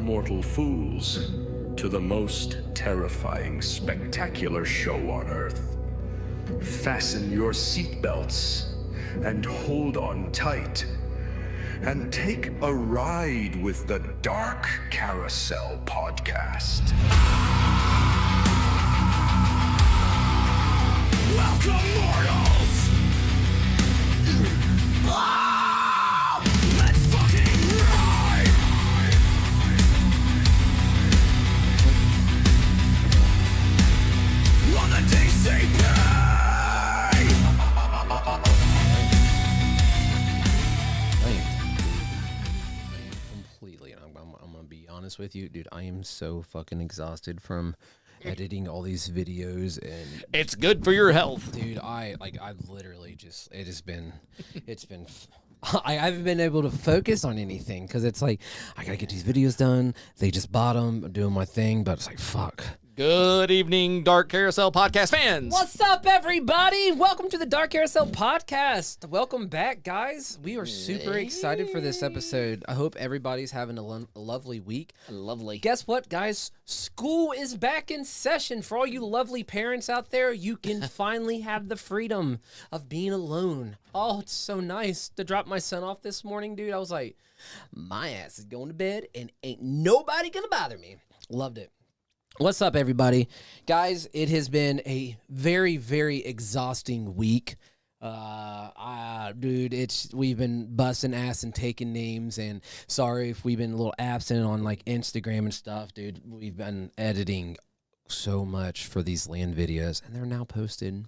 mortal fools to the most terrifying, spectacular show on Earth. Fasten your seatbelts and hold on tight and take a ride with the Dark Carousel Podcast. Welcome, mortals! Let's fucking ride! On the DCP! Completely, and I'm gonna be honest with you, dude. I am so fucking exhausted from editing all these videos, and It's good for your health. dude, I've literally just I haven't been able to focus on anything because it's like I gotta get these videos done. They just bought them, I'm doing my thing, but it's like fuck. Good evening, Dark Carousel Podcast fans. What's up, everybody? Welcome to the Dark Carousel Podcast. Welcome back, guys. We are super excited for this episode. I hope everybody's having a lovely week. Lovely. Guess what, guys? School is back in session. For all you lovely parents out there, you can finally have the freedom of being alone. Oh, it's so nice to drop my son off this morning, dude. I was like, my ass is going to bed and ain't nobody gonna bother me. Loved it. What's up, everybody? Guys, it has been a very, very exhausting week. Dude, we've been busting ass and taking names, and sorry if we've been a little absent on like Instagram and stuff, dude. We've been editing so much for these land videos, and they're now posted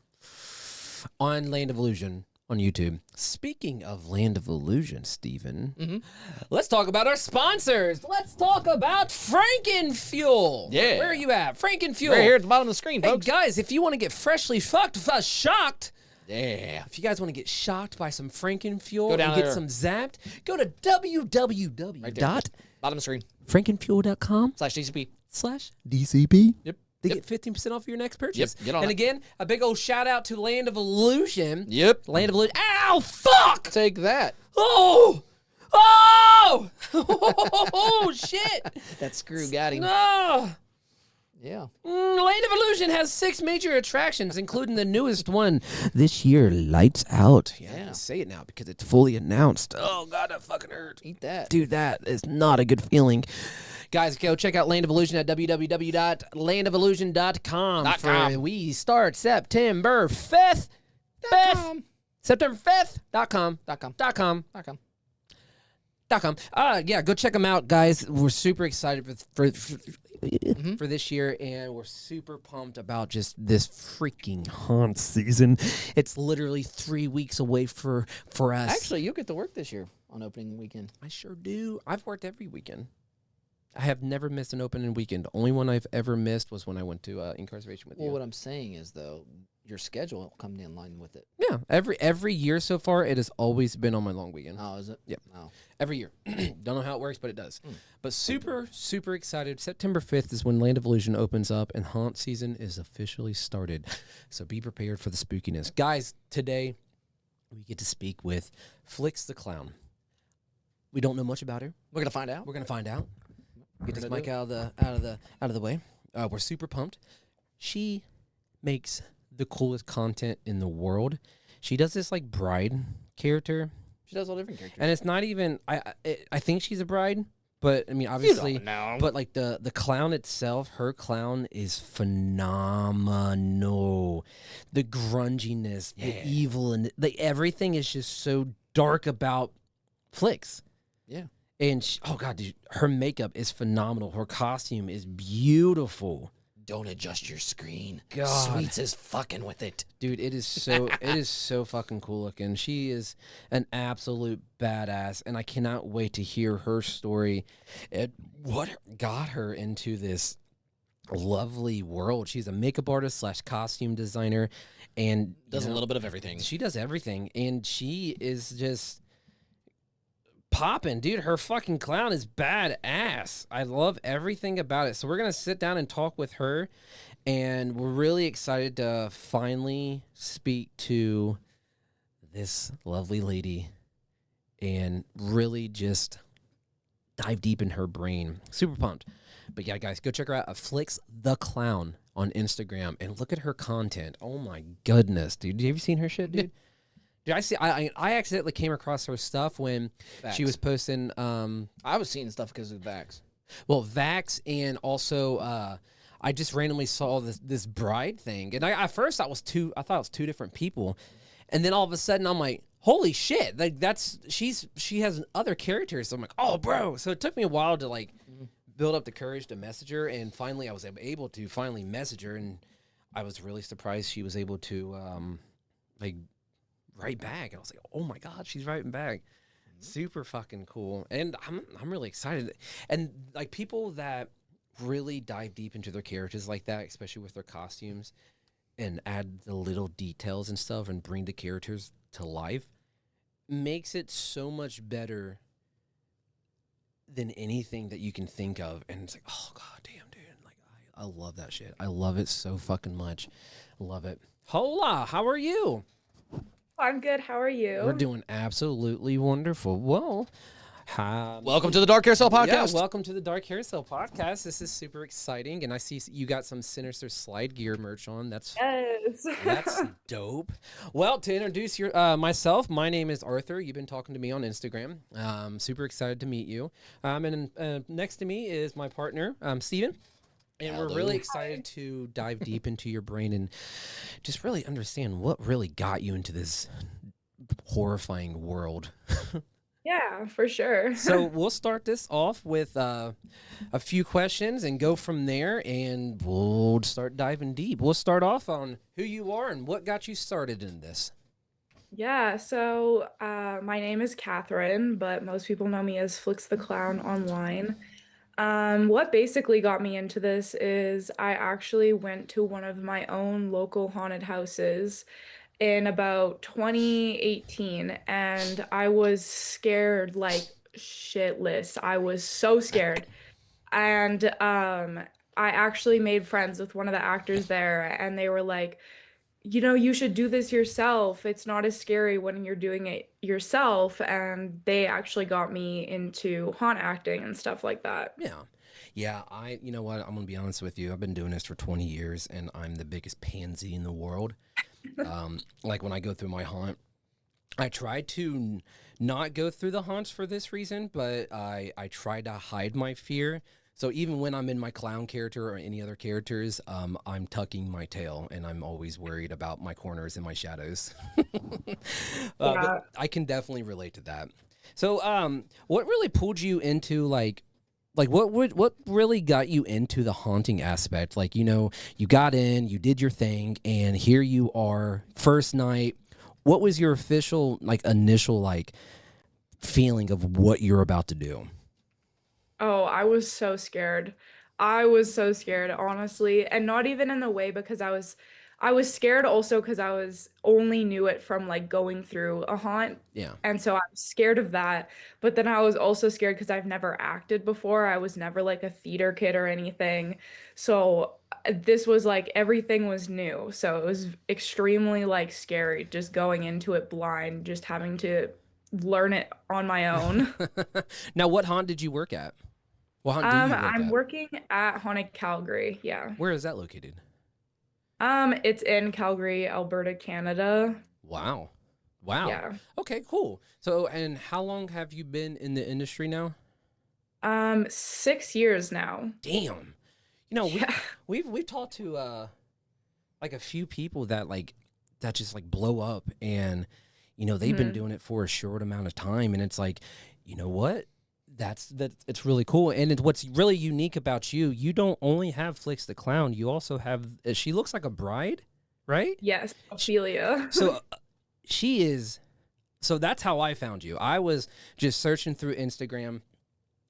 on Land of Illusion on YouTube. Speaking of Land of Illusion, Steven, let's talk about our sponsors. Let's talk about Frankenfuel. Yeah. Where are you at? Frankenfuel. Right here at the bottom of the screen, Hey, folks. guys, if you want to get freshly shocked, Yeah. if you guys want to get shocked by some Frankenfuel Go down and get there. some zapped, go to Bottom of the screen. www.frankenfuel.com/DCP. Yep. To Yep. get 15% off your next purchase. Get on and it. again, a big old shout out to Land of Illusion. Yep. Land of Illusion. Ow, fuck! Take that. Oh! Oh! Oh, shit! That screw got him. No! Yeah. Land of Illusion has 6 major attractions, including the newest one this year, Lights Out. Yeah, I can say it now because it's fully announced. Oh, God, that fucking hurts. Eat that. Dude, that is not a good feeling. Guys, go check out Land of Illusion at www.landofillusion.com. .com. We start September 5th. September 5th.com. .com. Yeah, go check them out, guys. We're super excited for this year, and we're super pumped about just this freaking haunt season. It's literally 3 weeks away for us. Actually, you'll get to work this year on opening weekend. I sure do. I've worked every weekend. I have never missed an opening weekend. The only one I've ever missed was when I went to incarceration with Well, you. what I'm saying is, though, your schedule will come in line with it. Yeah, every year so far, it has always been on my long weekend. Oh, is it? Yep. Oh. Every year. Don't know how it works, but it does. But super, super excited. September 5th is when Land of Illusion opens up, and haunt season is officially started. So be prepared for the spookiness. Guys, today we get to speak with Flix the Clown. We don't know much about her. We're gonna find out. We're gonna find out. Get this gonna mic do out of the way. We're super pumped. She makes the coolest content in the world. She does this like bride character, She does all different characters. and it's not even. I think she's a bride, but I mean obviously. You don't know. But like the clown itself, her clown is phenomenal. The grunginess, the evil, and everything is just so dark about Flix. Yeah. And oh god, dude, her makeup is phenomenal. Her costume is beautiful. Don't adjust your screen. God. Sweets is fucking with it. Dude, it is so fucking cool looking. She is an absolute badass, and I cannot wait to hear her story and what got her into this lovely world. She's a makeup artist / costume designer, and Does a little bit of everything. She does everything, and she is just popping, dude. Her fucking clown is badass. I love everything about it. So we're gonna sit down and talk with her, and we're really excited to finally speak to this lovely lady and really just dive deep in her brain. Super pumped. But yeah, guys, go check her out at Flix the Clown on Instagram and look at her content. Oh my goodness, dude. Have you seen her shit, dude? Dude, I accidentally came across her stuff when she was posting. I was seeing stuff because of Vax. Well, Vax, and also I just randomly saw this bride thing, and at first I thought it was two different people, and then all of a sudden I'm like, holy shit, like she has other characters. So I'm like, oh, bro. So it took me a while to like build up the courage to message her, and finally I was able to finally message her, and I was really surprised she was able to like write back. I was like, oh my god, she's writing back. Super fucking cool. And I'm really excited. And like people that really dive deep into their characters like that, especially with their costumes, and add the little details and stuff and bring the characters to life, makes it so much better than anything that you can think of. And it's like, oh god damn, dude. Like I love that shit. I love it so fucking much. Love it. Hola, how are you? I'm good. How are you? We're doing absolutely wonderful. Well, Welcome to the Dark Carousel Podcast. Yeah, welcome to the Dark Carousel Podcast. This is super exciting, and I see you got some Sinister Slide Gear merch on. That's dope. Well, to introduce myself, my name is Arthur. You've been talking to me on Instagram. Super excited to meet you. And next to me is my partner, Steven. And we're really excited to dive deep into your brain and just really understand what really got you into this horrifying world. Yeah, for sure. So we'll start this off with a few questions and go from there, and we'll start diving deep. We'll start off on who you are and what got you started in this. Yeah, so my name is Catherine, but most people know me as Flix the Clown online. What basically got me into this is I actually went to one of my own local haunted houses in about 2018, and I was scared like shitless. I was so scared. And I actually made friends with one of the actors there, and they were like, you should do this yourself. It's not as scary when you're doing it yourself. And they actually got me into haunt acting and stuff like that. Yeah. You know what? I'm going to be honest with you. I've been doing this for 20 years, and I'm the biggest pansy in the world. Like when I go through my haunt, I try to not go through the haunts for this reason, but I try to hide my fear. So even when I'm in my clown character or any other characters, I'm tucking my tail, and I'm always worried about my corners and my shadows. But I can definitely relate to that. So what really pulled you into like what really got you into the haunting aspect? Like, you got in, you did your thing, and here you are, first night. What was your initial feeling of what you're about to do? Oh, I was so scared. I was so scared, honestly, and not even in the way because I was scared also because I was only knew it from like going through a haunt. Yeah. And so I was scared of that. But then I was also scared because I've never acted before. I was never like a theater kid or anything. So this was like everything was new. So it was extremely like scary just going into it blind, just having to learn it on my own. Now, what haunt did you work at? What haunt do you work I'm at? working at Haunted Calgary. Yeah. Where is that located? It's in Calgary, Alberta, Canada. Wow. Yeah. Okay, cool. So, and how long have you been in the industry now? 6 years now. Damn. We've talked to like a few people that just blow up, and they've been doing it for a short amount of time, and it's like, you know what? That's it's really cool. And what's really unique about you don't only have Flix the Clown, you also have, she looks like a bride, right? Yes, Ophelia. So so that's how I found you. I was just searching through Instagram,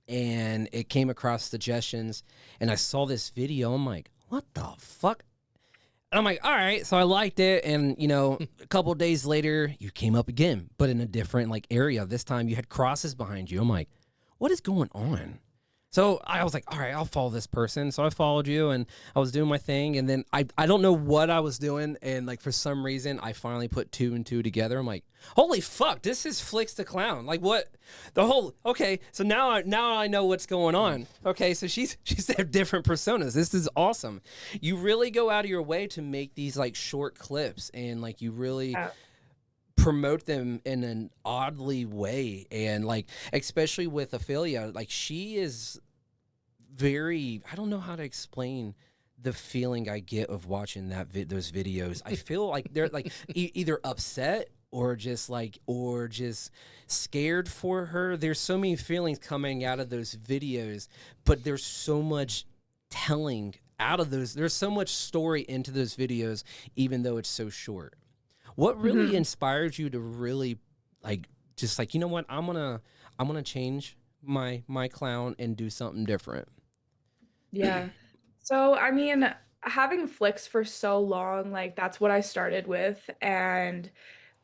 and it came across suggestions, and I saw this video. I'm like, what the fuck? And I'm like, all right. So I liked it, and a couple of days later, you came up again, but in a different area. This time you had crosses behind you. I'm like, what is going on? So I was like, all right, I'll follow this person. So I followed you and I was doing my thing. And then I don't know what I was doing. And like for some reason, I finally put two and two together. I'm like, holy fuck, this is Flix the Clown. Like what the whole, okay. So now I know what's going on. Okay. So she's had different personas. This is awesome. You really go out of your way to make these like short clips and like you really Yeah. promote them in an oddly way. And like, especially with Ophelia, like she is very, I don't know how to explain the feeling I get of watching those videos. I feel like they're like either upset or just scared for her. There's so many feelings coming out of those videos, but there's so much telling out of those. There's so much story into those videos, even though it's so short. What really Mhm. inspired you to really like just like, you know what, I'm gonna change my clown and do something different? Yeah. So, I mean, having Flix for so long, like that's what I started with, and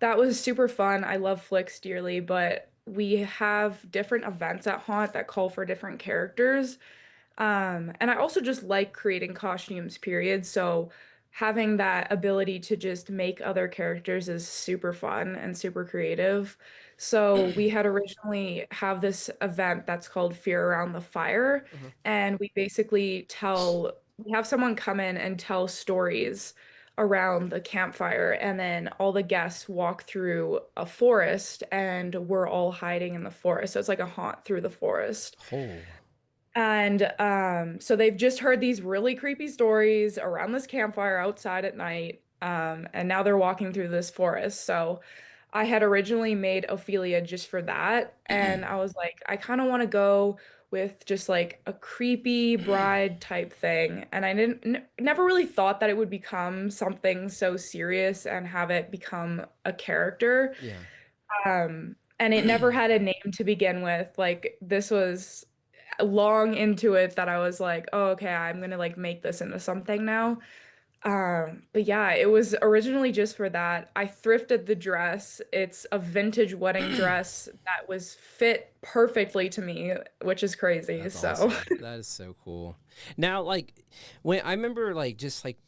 that was super fun. I love Flix dearly, but we have different events at Haunt that call for different characters. And I also just like creating costumes, period. So having that ability to just make other characters is super fun and super creative. So we had originally have this event that's called Fear Around the Fire, Uh-huh. and we have someone come in and tell stories around the campfire, and then all the guests walk through a forest, and we're all hiding in the forest. So it's like a haunt through the forest. Oh, And so they've just heard these really creepy stories around this campfire outside at night. And now they're walking through this forest. So I had originally made Ophelia just for that. And I was like, I kind of want to go with just like a creepy bride type thing. And I never really thought that it would become something so serious and have it become a character. yeah. And it never had a name to begin with. Like this was long into it that I was like, oh, okay, I'm gonna like make this into something now. But yeah, it was originally just for that. I thrifted the dress. It's a vintage wedding dress that was fit perfectly to me, which is crazy. That's So awesome. That is so cool. Now, like when I remember, like just like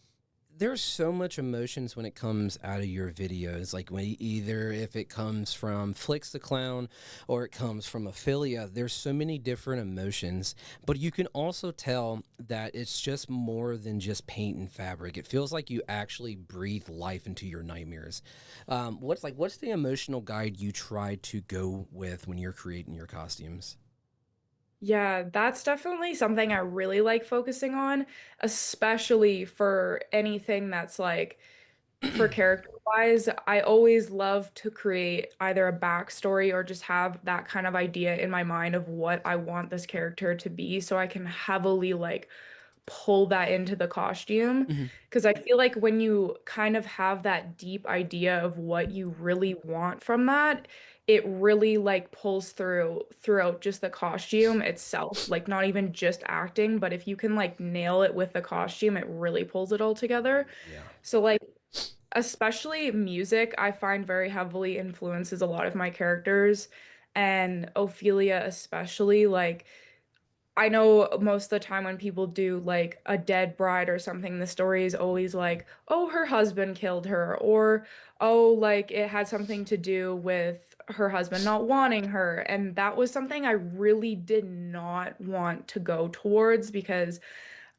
there's so much emotions when it comes out of your videos. Like when either if it comes from Flix the Clown or it comes from Ophelia, there's so many different emotions. But you can also tell that it's just more than just paint and fabric. It feels like you actually breathe life into your nightmares. What's the emotional guide you try to go with when you're creating your costumes? yeah, that's definitely something I really like focusing on, especially for anything that's like for character wise, I always love to create either a backstory or just have that kind of idea in my mind of what I want this character to be so I can heavily like pull that into the costume. Mhm. Because I feel like when you kind of have that deep idea of what you really want from that, it really like pulls throughout just the costume itself, like not even just acting, but if you can like nail it with the costume, it really pulls it all together. Yeah. So like especially music, I find very heavily influences a lot of my characters, and Ophelia especially. Like, I know most of the time when people do like a dead bride or something, the story is always like, oh, her husband killed her, or oh, like it had something to do with her husband not wanting her. And that was something I really did not want to go towards because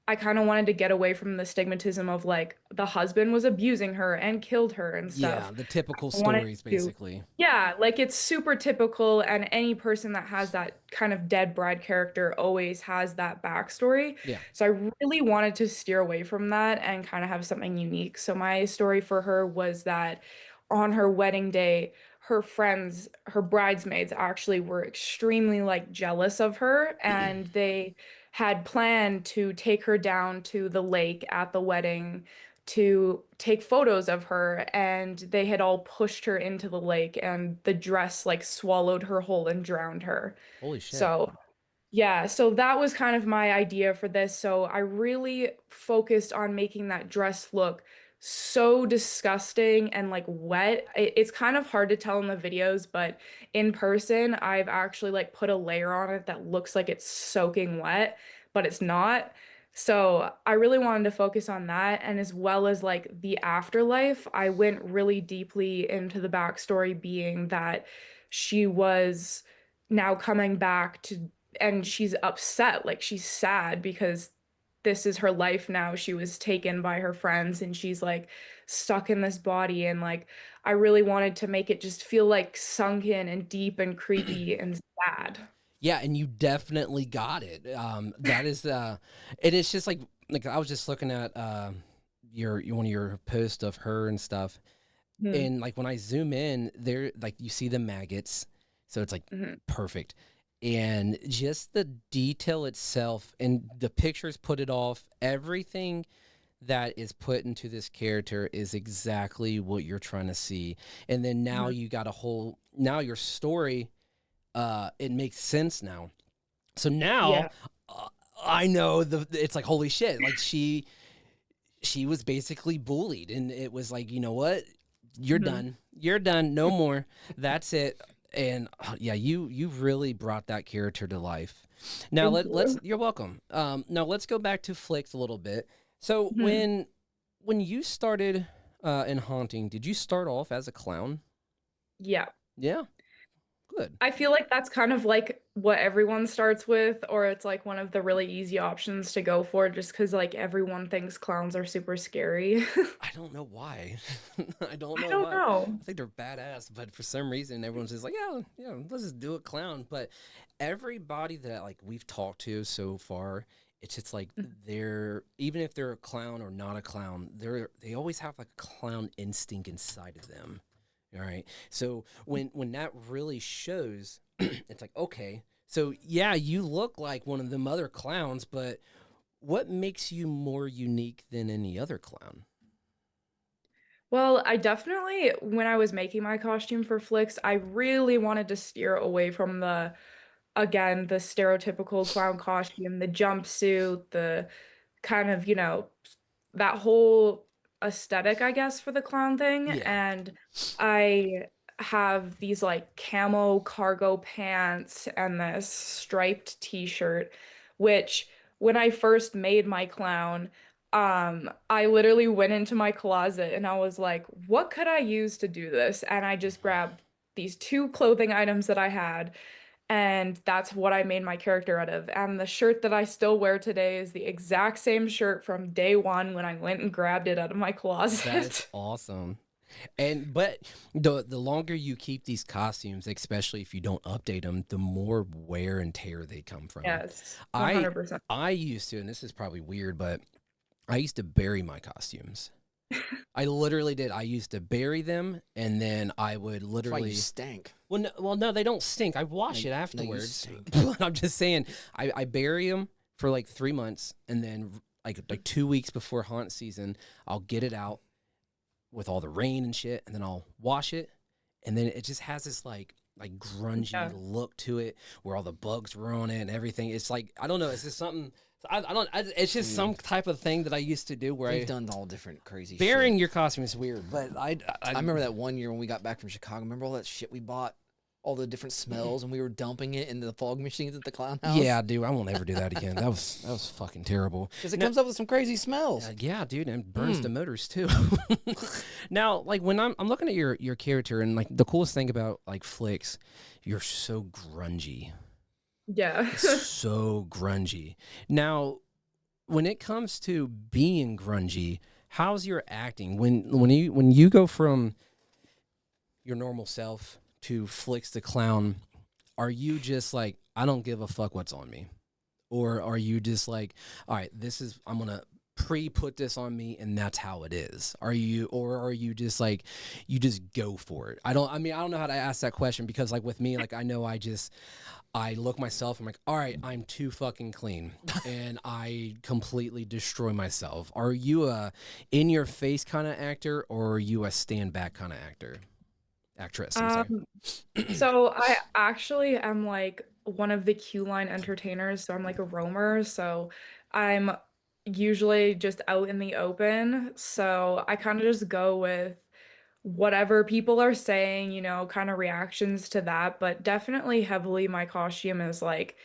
I kind of wanted to get away from the stigmatism of like the husband was abusing her and killed her and Yeah, stuff. the typical I wanted stories, to, basically. yeah, like it's super typical, and any person that has that kind of dead bride character always has that backstory. Yeah. So I really wanted to steer away from that and kind of have something unique. So my story for her was that on her wedding day, her friends, her bridesmaids actually were extremely like jealous of her, and they had planned to take her down to the lake at the wedding to take photos of her, and they had all pushed her into the lake, and the dress like swallowed her whole and drowned her. Holy shit. So yeah, so that was kind of my idea for this. So I really focused on making that dress look so disgusting and like wet. It's kind of hard to tell in the videos, but in person, I've actually like put a layer on it that looks like it's soaking wet, but it's not. So I really wanted to focus on that. And as well as like the afterlife, I went really deeply into the backstory, being that she was now coming back to, and she's upset, like she's sad because this is her life now. She was taken by her friends and she's like stuck in this body. And like, I really wanted to make it just feel like sunken and deep and creepy and sad. Yeah, and you definitely got it. That is and it's just like I was just looking at your one of your posts of her and stuff, Mhm, and like when I zoom in, there like you see the maggots, so it's like mhm. perfect, and just the detail itself and the pictures put it off. Everything that is put into this character is exactly what you're trying to see, and then now Mhm. you got a whole now your story. It makes sense now. So now Yeah. uh, I know it's like holy shit. Like she was basically bullied, and it was like, you know what, you're Mhm. done. You're done. No more. That's it. And yeah, you've really brought that character to life. Now Thank let's. you. You're welcome. Now let's go back to Flix a little bit. So Mhm. when you started in haunting, did you start off as a clown? Yeah. Yeah, good. I feel like that's kind of like what everyone starts with, or it's like one of the really easy options to go for just because like everyone thinks clowns are super scary. I don't know why. I don't I know don't why. know. I think they're badass, but for some reason everyone's just like, yeah, yeah, let's just do a clown. But everybody that like we've talked to so far, it's just like they're even if they're a clown or not a clown, they always have like a clown instinct inside of them. All right. So when that really shows, it's like, okay, so yeah, you look like one of them other clowns, but what makes you more unique than any other clown? Well, I definitely, when I was making my costume for Flix, I really wanted to steer away from again, the stereotypical clown costume, the jumpsuit, the kind of, that whole aesthetic, I guess, for the clown thing. Yeah. And I have these like camo cargo pants and this striped t-shirt, which when I first made my clown, I literally went into my closet and I was like, what could I use to do this? And I just grabbed these two clothing items that I had, and that's what I made my character out of. And the shirt that I still wear today is the exact same shirt from day one when I went and grabbed it out of my That's closet. awesome. And but the longer you keep these costumes, especially if you don't update them, the more wear and tear they come from. Yes, I 100%. I used to, and this is probably weird, but I used to bury my costumes. I literally did. I used to bury them, and then I would That's why you literally. stank. Well, no, they don't stink. I No, wash it no, you afterwards. stink. But I'm just saying, I bury them for like 3 months, and then like 2 weeks before haunt season, I'll get it out with all the rain and shit, and then I'll wash it, and then it just has this like grungy Yeah. look to it, where all the bugs were on it and everything. It's like I don't know. It's just something. I don't. It's just some type of thing that I used to do where We've I done all different crazy burying shit. your costume is weird, but I remember that one year when we got back from Chicago. Remember all that shit we bought? All the different smells, and we were dumping it in the fog machines at the clown house? Yeah, dude, I won't ever do that again. That was fucking terrible. Because it comes up with some crazy smells. Yeah, dude, and it burns the motors too. Now, like when I'm looking at your character, and like the coolest thing about like Flix, you're so grungy, Yeah. so grungy. Now, when it comes to being grungy, how's your acting when you go from your normal self to Flix the Clown? Are you just like, I don't give a fuck what's on me? Or are you just like, all right, I'm gonna put this on me and that's how it is? Are you just like, you just go for it? I don't know how to ask that question, because like with me, like I know I look myself, I'm like, all right, I'm too fucking clean and I completely destroy myself. Are you a in your face kind of actor, or are you a stand back kind of actress? I'm sorry. Um, so I actually am like one of the Q line entertainers, so I'm like a roamer. So I'm usually just out in the open. So I kind of just go with whatever people are saying, kind of reactions to that. But definitely heavily my costume is like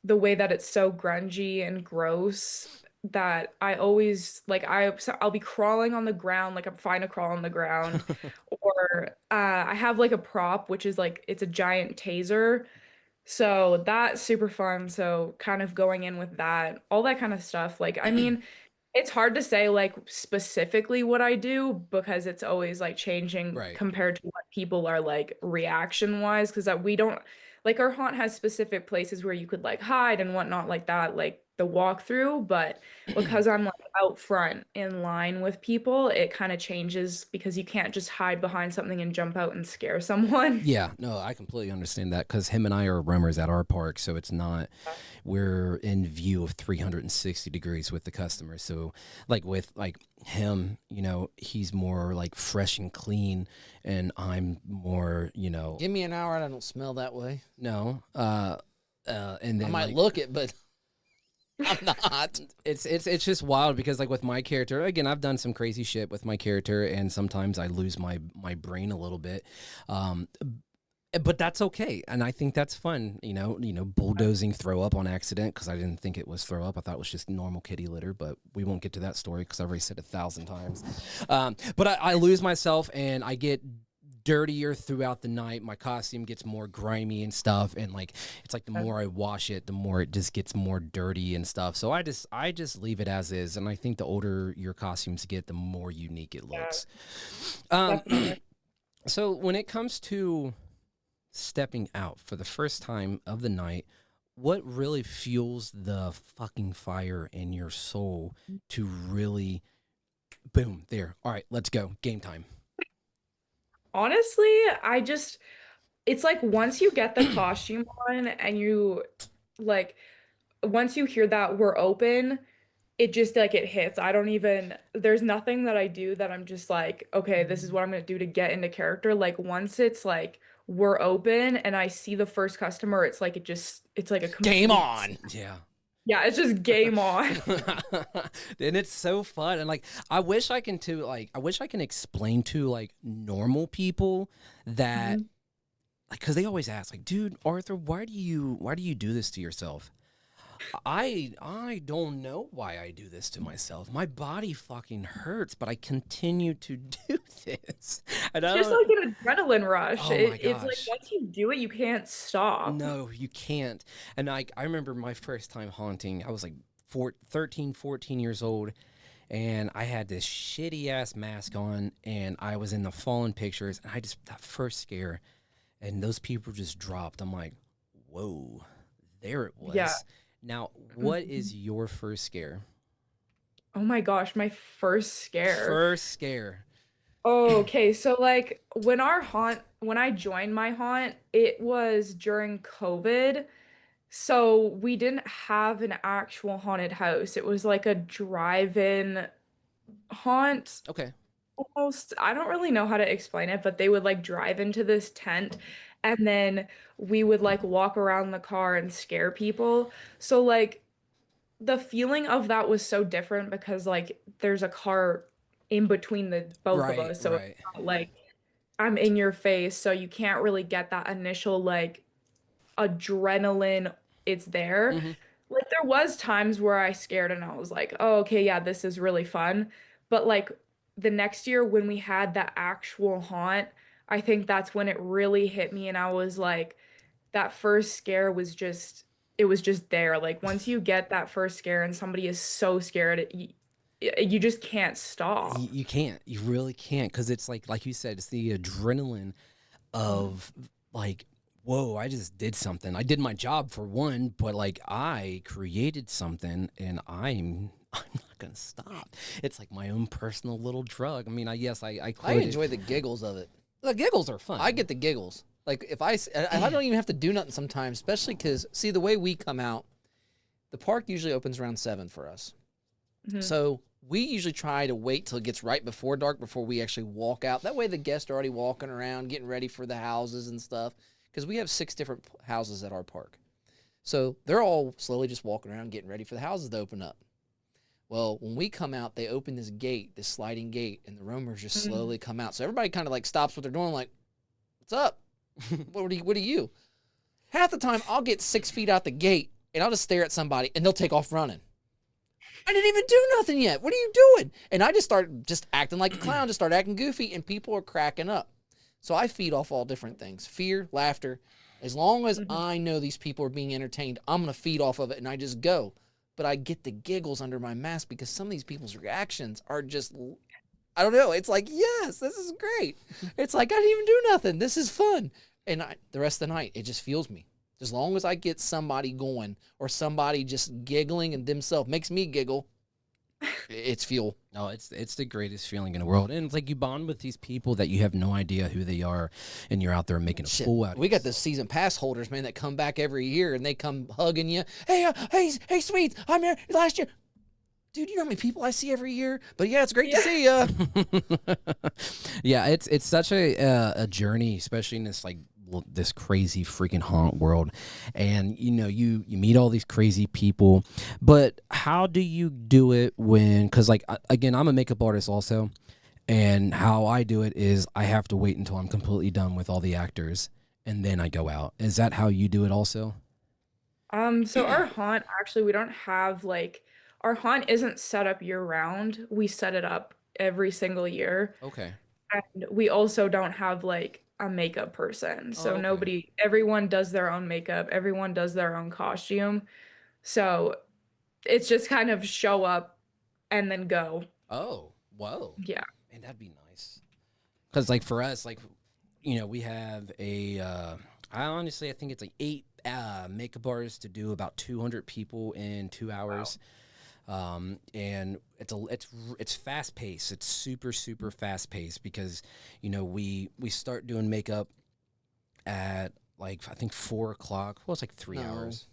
the way that it's so grungy and gross that I always like I'll be crawling on the ground like I'm fine to crawl on the ground or I have like a prop which is like it's a giant taser so that's super fun. So kind of going in with that, all that kind of stuff. Like, I mean, it's hard to say like specifically what I do because it's always like changing Right. compared to what people are like reaction wise. Because we don't like our haunt has specific places where you could like hide and whatnot like that, like the walkthrough. But because I'm like out front in line with people, it kind of changes because you can't just hide behind something and jump out and scare someone. Yeah, no, I completely understand that because him and I are roamers at our park, so it's not we're in view of 360 degrees with the customer. So, like with like him, he's more like fresh and clean, and I'm more, Give me an hour and I don't smell that way. no, and then I might like, look it, but I'm not. it's just wild because like with my character again I've done some crazy shit with my character and sometimes I lose my brain a little bit but that's okay and I think that's fun bulldozing throw up on accident because I didn't think it was throw up. I thought it was just normal kitty litter, but we won't get to that story because I've already said it 1,000 times. But I lose myself and I get dirtier throughout the night. My costume gets more grimy and stuff, and like it's like the more I wash it, the more it just gets more dirty and stuff. So I just leave it as is, and I think the older your costumes get, the more unique it looks. Definitely. So when it comes to stepping out for the first time of the night, what really fuels the fucking fire in your soul to really boom there? All right, let's go. Game time. Honestly, it's like once you get the costume on and you like once you hear that we're open, it just like it hits. I don't even there's nothing that I do that I'm just like, okay, this is what I'm gonna do to get into character. Like once it's like we're open and I see the first customer, it's like a Game complete on. Yeah. yeah, it's just game on. And it's so fun and like I wish I can explain to like normal people that Mhm. like because they always ask like, dude, Arthur, why do you do this to yourself? I don't know why I do this to myself. My body fucking hurts, but I continue to do this. And It's I just don't, like an adrenaline rush. oh my It's like gosh. once you do it, you can't stop. No, you can't. And I remember my first time haunting. I was like 13, 14 years old, and I had this shitty ass mask on, and I was in the fallen pictures, and that first scare, and those people just dropped. I'm like, whoa, there it Yeah. was. Now, what Mhm. is your first scare? Oh my gosh, my first scare. First scare. Oh, okay. So like when I joined my haunt, it was during COVID. So we didn't have an actual haunted house. It was like a drive-in haunt Okay. almost. I don't really know how to explain it, but they would like drive into this tent and then we would like walk around the car and scare people. So like the feeling of that was so different because like there's a car in between the both of Right, us. So it's right. not like I'm in your face, so you can't really get that initial like adrenaline. It's there. Hmm. Like there was times where I scared and I was like, "Oh, okay, yeah, this is really fun." But like the next year when we had that actual haunt, I think that's when it really hit me and I was like that first scare was just it was just there. Like once you get that first scare and somebody is so scared, you just can't stop. You can't. You really can't because it's like you said, it's the adrenaline of like, whoa, I just did something. I did my job for one, but like I created something and I'm not gonna stop. It's like my own personal little drug. I mean, I I quoted enjoy the giggles of it. the giggles are fun. I get the giggles. Like if I don't even have to do nothing sometimes, especially because see the way we come out, the park usually opens around 7 for us. Mhm. So we usually try to wait till it gets right before dark before we actually walk out. That way the guests are already walking around, getting ready for the houses and stuff. Because we have 6 different houses at our park. So they're all slowly just walking around, getting ready for the houses to open up. Well, when we come out, they open this gate, this sliding gate, and the roamers just Mhm. slowly come out. So everybody kind of like stops what they're doing, like, "What's up? What are you?" Half the time, I'll get 6 feet out the gate, and I'll just stare at somebody, and they'll take off running. I didn't even do nothing yet. What are you doing? And I just start just acting like a clown, just start acting goofy, and people are cracking up. So I feed off all different things: fear, laughter. As long as Mhm. I know these people are being entertained, I'm gonna feed off of it, and I just go. But I get the giggles under my mask because some of these people's reactions are just, I don't know. It's like, yes, this is great. It's like, I didn't even do nothing. This is fun. And the rest of the night, it just fuels me. As long as I get somebody going or somebody just giggling and themselves makes me giggle, it's fuel. No, it's the greatest feeling in the world, and it's like you bond with these people that you have no idea who they are, and you're out there making a Shit. fool out of We got the season pass holders, man, that come back every year and they come hugging you. Hey, sweets, I'm here last year. Dude, you know how many people I see every year? But yeah, it's great to see you. Yeah, it's such a journey, especially in this like this crazy freaking haunt world, and you know you meet all these crazy people, but how do you do it when? Because like again, I'm a makeup artist also, and how I do it is I have to wait until I'm completely done with all the actors, and then I go out. Is that how you do it also? So our haunt, actually, we don't have like our haunt isn't set up year round. We set it up every single year. Okay. And we also don't have like a makeup person. Oh, So okay. everyone does their own makeup, everyone does their own costume. So it's just kind of show up and then go. Oh, whoa. Yeah. Man, that'd be nice. Because like for us, like we have I think it's like 8 makeup artists to do about 200 people in 2 hours. And it's fast paced. It's super fast paced because we start doing makeup at like I think 4 o'clock. Well, it's like 3 hours.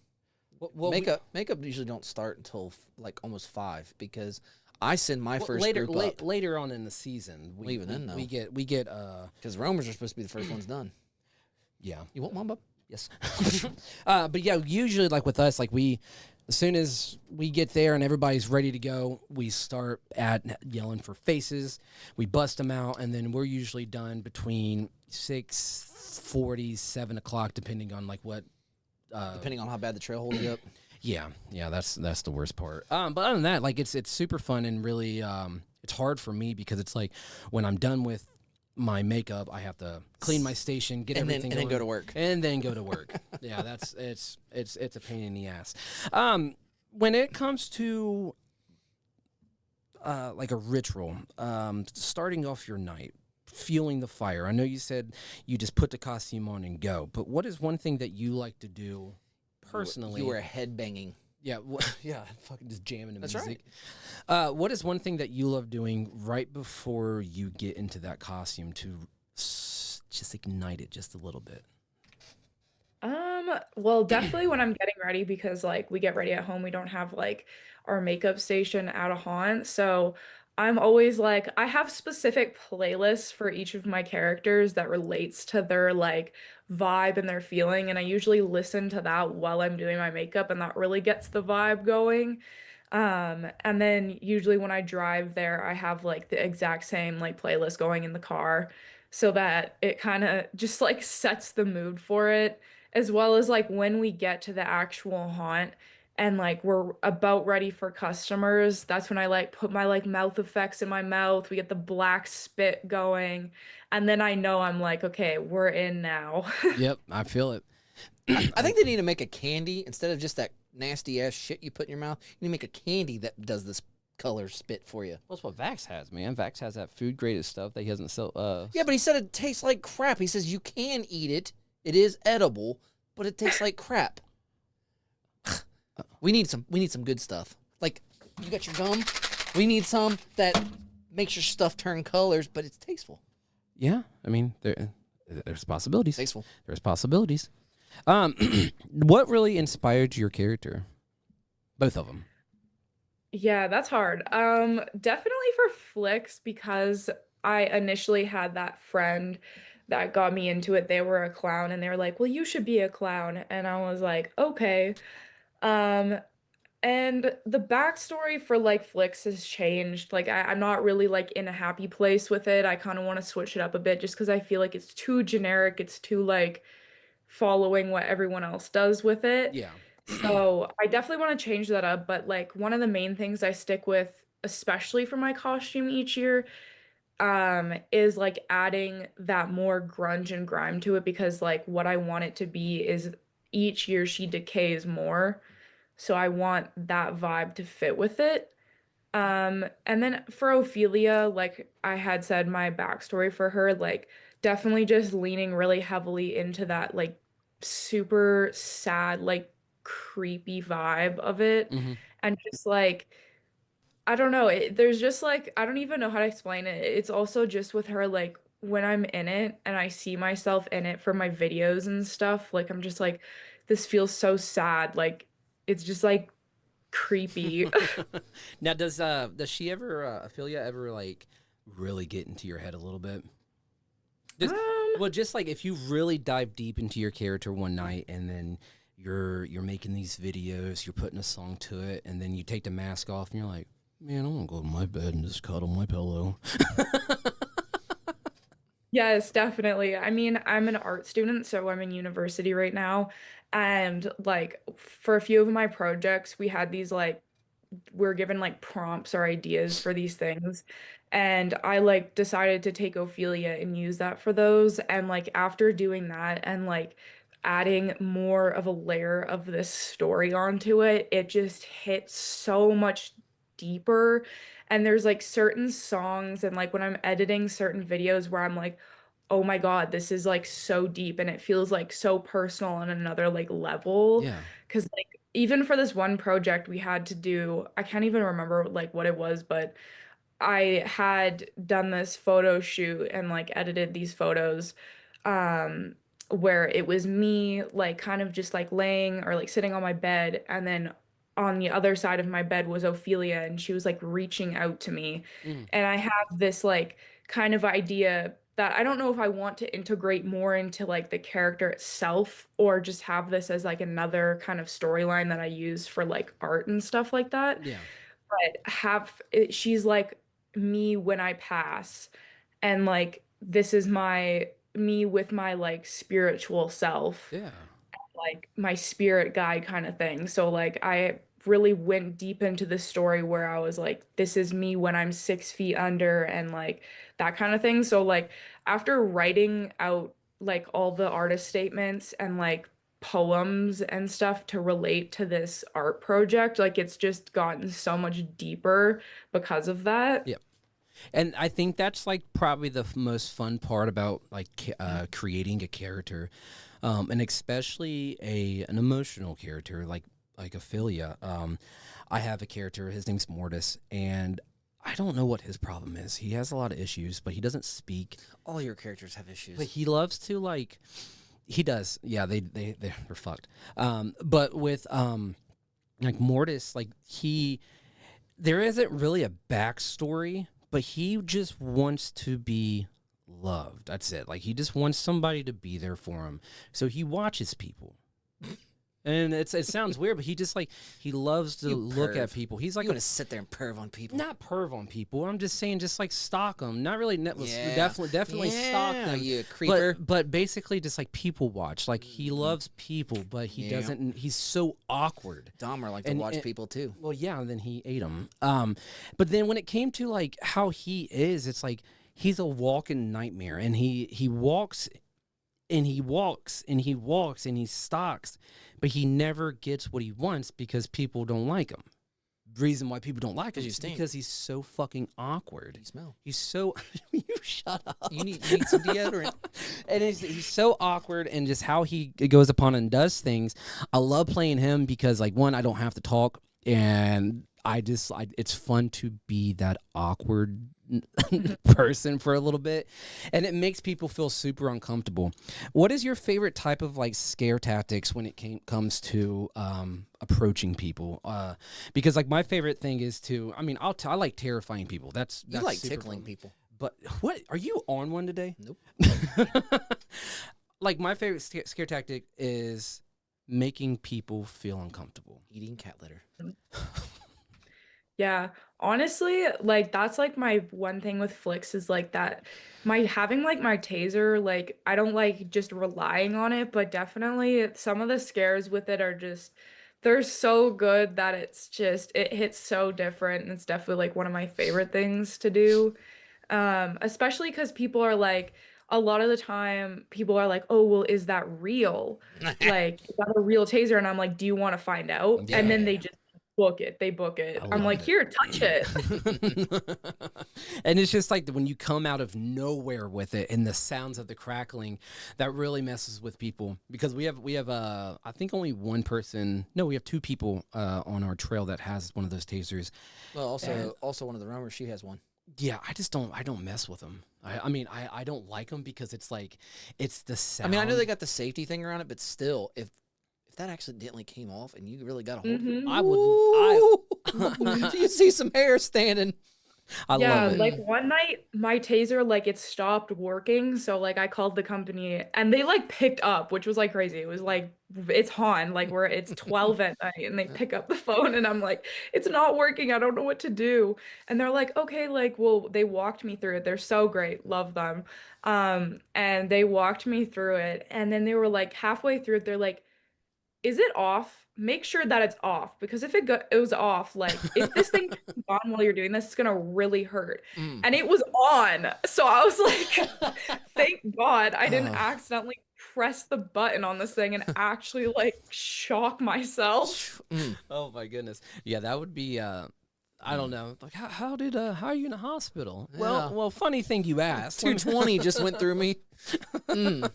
Well, Makeup usually don't start until like almost 5 because I send my first later group up. later on in the season. Even then, though. we get Because roamers are supposed to be the first ones done. yeah. You want one, bub? Yes. But yeah, usually like with us, like as soon as we get there and everybody's ready to go, we start at yelling for faces. We bust them out, and then we're usually done between 6:40, 7 o'clock, depending on like what. Depending on how bad the trail holds you up. Yeah, that's the worst part. But other than that, like it's super fun and really it's hard for me because it's like when I'm done with my makeup, I have to clean my station, get everything and then going, go to work. and then go to work. Yeah, it's a pain in the ass. When it comes to like a ritual, starting off your night, feeling the fire. I know you said you just put the costume on and go, but what is one thing that you like to do personally? You were headbanging. Yeah, yeah, fucking just jamming the That's music. Right. What is one thing that you love doing right before you get into that costume to just ignite it just a little bit? Well, definitely when I'm getting ready because like we get ready at home, we don't have like our makeup station at a haunt. So I'm always like I have specific playlists for each of my characters that relates to their like vibe and their feeling, and I usually listen to that while I'm doing my makeup, and that really gets the vibe going. And then usually when I drive there, I have like the exact same like playlist going in the car so that it kind of just like sets the mood for it, as well as like when we get to the actual haunt and like we're about ready for customers, that's when I like put my like mouth effects in my mouth. We get the black spit going, and then I know I'm like, okay, we're in now. Yep, I feel it. I think they need to make a candy instead of just that nasty ass shit you put in your mouth. You need to make a candy that does this color spit for you. Well, that's what Vax has, man. Vax has that food graded stuff that he hasn't sell. Yeah, but he said it tastes like crap. He says you can eat it. It is edible, but it tastes like crap. We need some good stuff. Like you got your gum. We need some that makes your stuff turn colors, but it's tasteful. Yeah, I mean there's possibilities. Tasteful. There's possibilities. What really inspired your character? Both of them. Yeah, that's hard. Definitely for Flix because I initially had that friend that got me into it. They were a clown and they were like, "Well, you should be a clown." And I was like, "Okay." Um, And the backstory for like Flix has changed. Like I'm not really like in a happy place with it. I kind of want to switch it up a bit just because I feel like it's too generic. It's too like following what everyone else does with it. Yeah. So I definitely want to change that up. But like one of the main things I stick with, especially for my costume each year, is like adding that more grunge and grime to it because like what I want it to be is each year she decays more. So I want that vibe to fit with it. And then for Ophelia, like I had said, my backstory for her, like definitely just leaning really heavily into that like super sad, like creepy vibe of it. Hmm. And just like, I don't know, there's just like, I don't even know how to explain it. It's also just with her, like when I'm in it and I see myself in it for my videos and stuff, like I'm just like, this feels so sad. Like it's just like creepy. Now, does she ever, Ophelia, ever like really get into your head a little bit? Just, Um, well, just like if you really dive deep into your character one night, and then you're making these videos, you're putting a song to it, and then you take the mask off, and you're like, man, I want to go to my bed and just cuddle my pillow. yes, definitely. I mean, I'm an art student, so I'm in university right now. And like for a few of my projects, we had these like we're given like prompts or ideas for these things. And I like decided to take Ophelia and use that for those. And like after doing that and like adding more of a layer of this story onto it, it just hits so much deeper. And there's like certain songs and like when I'm editing certain videos where I'm like, oh my God, this is like so deep and it feels like so personal on another like level. Yeah. Cause like even for this one project we had to do, I can't even remember like what it was, but I had done this photo shoot and like edited these photos um where it was me like kind of just like laying or like sitting on my bed and then on the other side of my bed was Ophelia and she was like reaching out to me Mm. and I have this like kind of idea that I don't know if I want to integrate more into like the character itself or just have this as like another kind of storyline that I use for like art and stuff like that Yeah. but she's like me when I pass and like this is my me with my like spiritual self Yeah. like my spirit guide kind of thing. So like I really went deep into the story where I was like, this is me when I'm 6 feet under and like that kind of thing. So like after writing out like all the artist statements and like poems and stuff to relate to this art project, like it's just gotten so much deeper because of that. Yep. And I think that's like probably the most fun part about like creating a character, and especially an emotional character like Ophelia. I have a character. His name's Mortis, and I don't know what his problem is. He has a lot of issues, but he doesn't speak. All your characters have issues. But he loves to like. He does. Yeah, they're fucked. But with like Mortis, like there isn't really a backstory, but he just wants to be loved. That's it. Like he just wants somebody to be there for him. So he watches people. And it sounds weird, but he just like he loves to You look at perv. people. He's like You want to sit there and perv on people? not perv on people. I'm just saying, just like stalk them. Not really. Yeah. Definitely stalk Yeah, them. you creeper. But basically, just like people watch. Like he loves people, but he Yeah. doesn't. He's so awkward. Dahmer liked to And- watch and- people too. Well, yeah, and then he ate them. But then when it came to like how he is, it's like he's a walking nightmare, and he walks, and he walks, and he walks, and he stalks, but he never gets what he wants because people don't like him. Reason why people don't like him 'Cause you is stink. because he's so fucking awkward. You smell. He's so you shut up. You need some deodorant. And he's so awkward, and just how he goes upon and does things. I love playing him because, like, one, I don't have to talk, and it's fun to be that awkward person for a little bit, and it makes people feel super uncomfortable. What is your favorite type of like scare tactics when it comes to approaching people? Because like my favorite thing is to, I mean, I like terrifying people. That's You like super tickling fun. people. But what are you on one today? Nope. Like my favorite scare tactic is making people feel uncomfortable. Eating cat litter. Yeah, honestly, like that's like my one thing with Flix is like that my having like my taser, like I don't like just relying on it, but definitely some of the scares with it are just they're so good that it's just it hits so different and it's definitely like one of my favorite things to do. Especially because people are like a lot of the time people are like, oh well, is that real? Like, is that a real taser? And I'm like, do you want to find out? And then they Yeah. just book it. They book it. I I'm love like, here, touch it. And it's just like when you come out of nowhere with it and the sounds of the crackling that really messes with people because we have I think only one person, no, we have two people on our trail that has one of those tasers. Well, And also one of the roamers, she has one. Yeah, I don't mess with them. I mean I don't like them because it's like it's the sound. I mean, I know they got the safety thing around it, but still, if that accidentally came off and you really got a hold of it, Mhm. I would you see some hair standing. I Yeah, love it. like one night my taser like it stopped working, so like I called the company and they like picked up, which was like crazy. It was like it's Han, like where it's 12 at night and they pick up the phone and I'm like, it's not working. I don't know what to do. And they're like, okay, like well, they walked me through it. They're so great. Love them. And they walked me through it and then they were like halfway through it, they're like, is it off? Make sure that it's off because if it was off, like if this thing turns on while you're doing this, it's gonna really hurt. Mm. And it was on. So I was like, thank God I didn't Oh. accidentally press the button on this thing and actually like shock myself. Mm. Oh my goodness. Yeah, that would be I don't know. Like how are you in the hospital? Yeah. Well, funny thing you asked. 220 just went through me. Mm.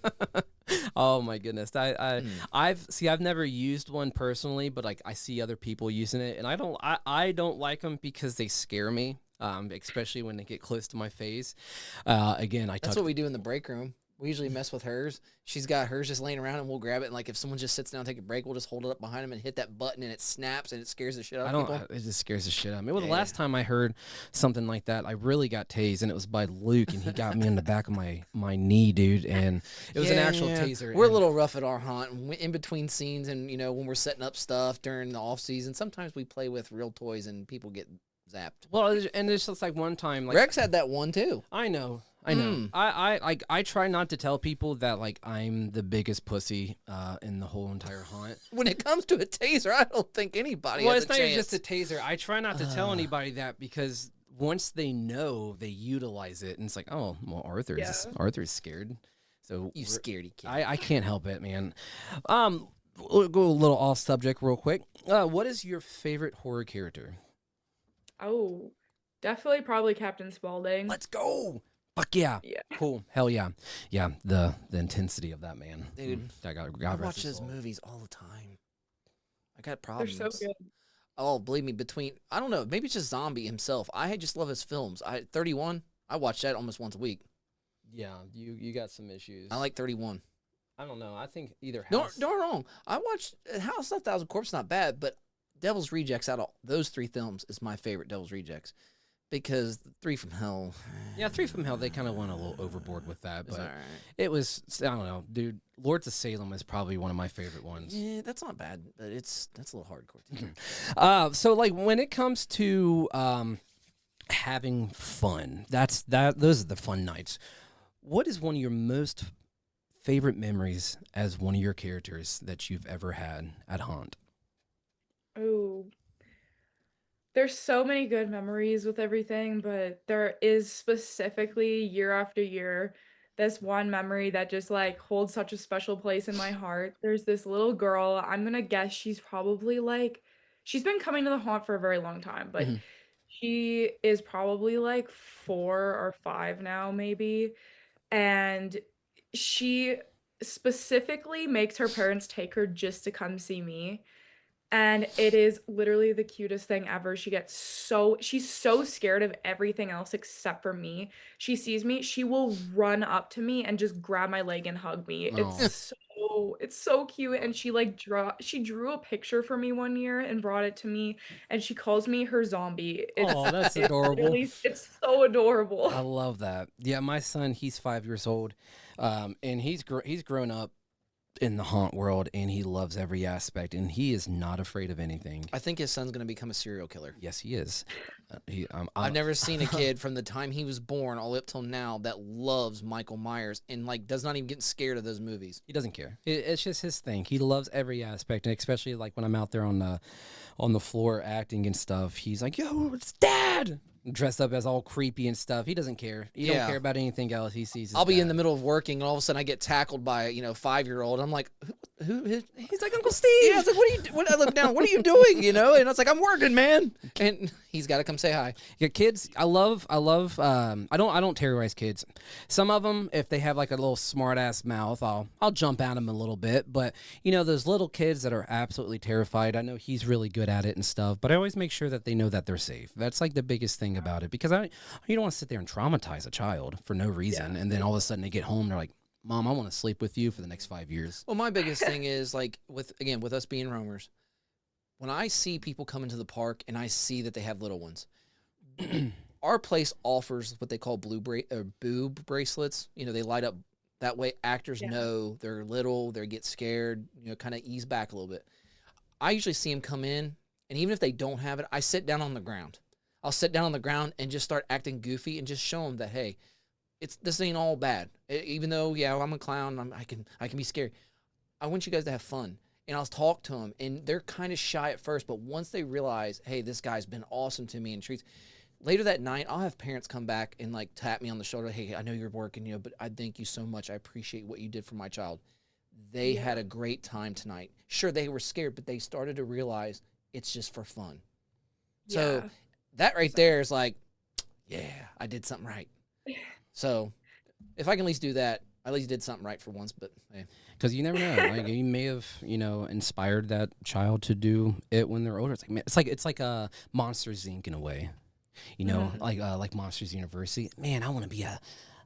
Oh my goodness. I've never used one personally, but like I see other people using it and I don't like them because they scare me. Especially when they get close to my face. Again, That's what we do in the break room. We usually mess with hers. She's got hers just laying around, and we'll grab it. And like if someone just sits down, and take a break, we'll just hold it up behind them and hit that button, and it snaps, and it scares the shit out of people. It just scares the shit out of me. Well, the Yeah. last time I heard something like that, I really got tased, and it was by Luke, and he got me in the back of my knee, dude, and it was an actual taser. We're a and- little rough at our hunt. In between scenes, and when we're setting up stuff during the off season, sometimes we play with real toys, and people get zapped. Well, and it's just like one time, like Rex had that one too. I know. Mm. I try not to tell people that like I'm the biggest pussy in the whole entire hunt. When it comes to a taser, I don't think anybody Well, has it's a not even chance. just a taser. I try not to tell anybody that because once they know, they utilize it, and it's like, oh, well, Arthur's scared, so You scaredy kid. I can't help it, man. We'll go a little off subject real quick. What is your favorite horror character? Oh, definitely probably Captain Spaulding. Let's go. Fuck yeah. Yeah. Cool. Hell yeah. Yeah. The intensity of that man. Dude, That God I rest watch his those soul. movies all the time. I got They're problems. so good. Oh, believe me, I don't know, maybe it's just Zombie himself. I just love his films. 31, I watch that almost once a week. Yeah. You got some issues. I like 31. I don't know. I think either No, house. no wrong. I watched House of a Thousand Corpses, not bad, but Devil's Rejects out of those three films is my favorite. Devil's Rejects, because Three from Hell. Yeah, Three from Hell. They kind of went a little overboard with that, is but all right. it was. I don't know, dude. Lords of Salem is probably one of my favorite ones. Yeah, that's not bad, but that's a little hardcore too. So like when it comes to having fun, those are the fun nights. What is one of your most favorite memories as one of your characters that you've ever had at Haunt? Oh, there's so many good memories with everything, but there is specifically year after year this one memory that just like holds such a special place in my heart. There's this little girl, I'm gonna guess she's probably like she's been coming to the haunt for a very long time, but Mhm. she is probably like 4 or 5 now, maybe. And she specifically makes her parents take her just to come see me. And it is literally the cutest thing ever. She's so scared of everything else except for me. She sees me, she will run up to me and just grab my leg and hug me. Aw. It's so cute. And she drew a picture for me one year and brought it to me. And she calls me her zombie. Oh, that's It's adorable. it's so adorable. I love that. Yeah, my son, he's 5 years old, and he's grown up in the haunt world, and he loves every aspect, and he is not afraid of anything. I think his son's going to become a serial killer. Yes, he is. I've never seen a kid from the time he was born all the way up till now that loves Michael Myers and like does not even get scared of those movies. He doesn't care. It's just his thing. He loves every aspect, and especially like when I'm out there on the floor acting and stuff. He's like, "Yo, it's Dad!" Dressed up as all creepy and stuff. He doesn't care. He don't care about anything else. He sees. I'll be in the middle of working, and all of a sudden I get tackled by a 5-year-old. I'm like, who? He's like, Uncle Steve. Yeah, it's like, what are you? I look down. What are you doing? And I was like, I'm working, man. And he's got to come say hi. Yeah, kids. I love. I don't terrorize kids. Some of them, if they have like a little smart ass mouth, I'll jump at them a little bit. But those little kids that are absolutely terrified. I know he's really good at it and stuff. But I always make sure that they know that they're safe. That's like the biggest thing about it, because you don't want to sit there and traumatize a child for no reason, and then all of a sudden they get home, they're like, "Mom, I want to sleep with you for the next 5 years." Well, my biggest thing is like with us being roamers, when I see people come into the park and I see that they have little ones, our place offers what they call boob bracelets. They light up. That way actors know they're little, they get scared, kind of ease back a little bit. I usually see them come in, and even if they don't have it, I sit down on the ground. I'll sit down on the ground and just start acting goofy and just show them that, hey, this ain't all bad. Even though, I'm a clown, I can be scary. I want you guys to have fun. And I'll talk to them, and they're kind of shy at first, but once they realize, hey, this guy's been awesome to me and treats. Later that night, I'll have parents come back and like tap me on the shoulder. Hey, I know you're working, but I thank you so much. I appreciate what you did for my child. They had a great time tonight. Sure, they were scared, but they started to realize it's just for fun. So that right there is like, yeah, I did something right. So if I can at least do that, I at least did something right for once. But hey. Because you never know, like you may have, inspired that child to do it when they're older. It's like a Monsters Inc. in a way, like Monsters University. Man, I want to be a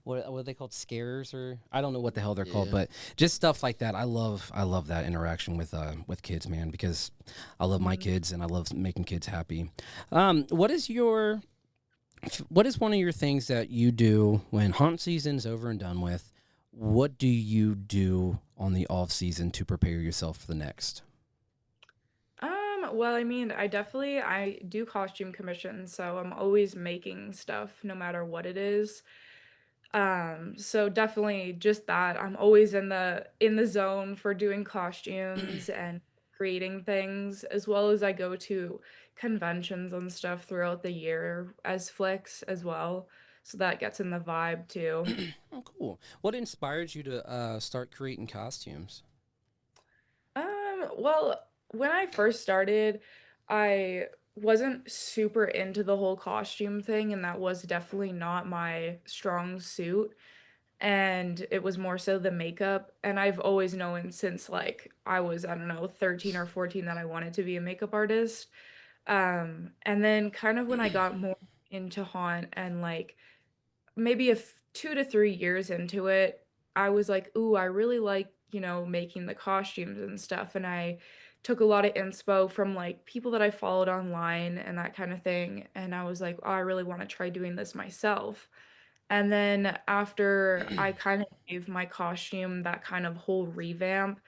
what are they called, scarers, or I don't know what the hell they're called, but just stuff like that. I love that interaction with kids, man, because I love my kids and I love making kids happy. What is one of your things that you do when haunt season's over and done with? What do you do on the off season to prepare yourself for the next? Well, I do costume commissions, so I'm always making stuff no matter what it is. So definitely just that. I'm always in the zone for doing costumes and creating things, as well as I go to conventions and stuff throughout the year as Flix as well. So that gets in the vibe too. Oh, cool. What inspired you to start creating costumes? Well, when I first started, I wasn't super into the whole costume thing, and that was definitely not my strong suit. And it was more so the makeup. And I've always known since like I was, I don't know, 13 or 14 that I wanted to be a makeup artist. And then kind of when I got more into haunt and like maybe 2 to 3 years into it, I was like, ooh, I really like, making the costumes and stuff. And I took a lot of inspo from like people that I followed online and that kind of thing. And I was like, oh, I really want to try doing this myself. And then after I kind of gave my costume that kind of whole revamp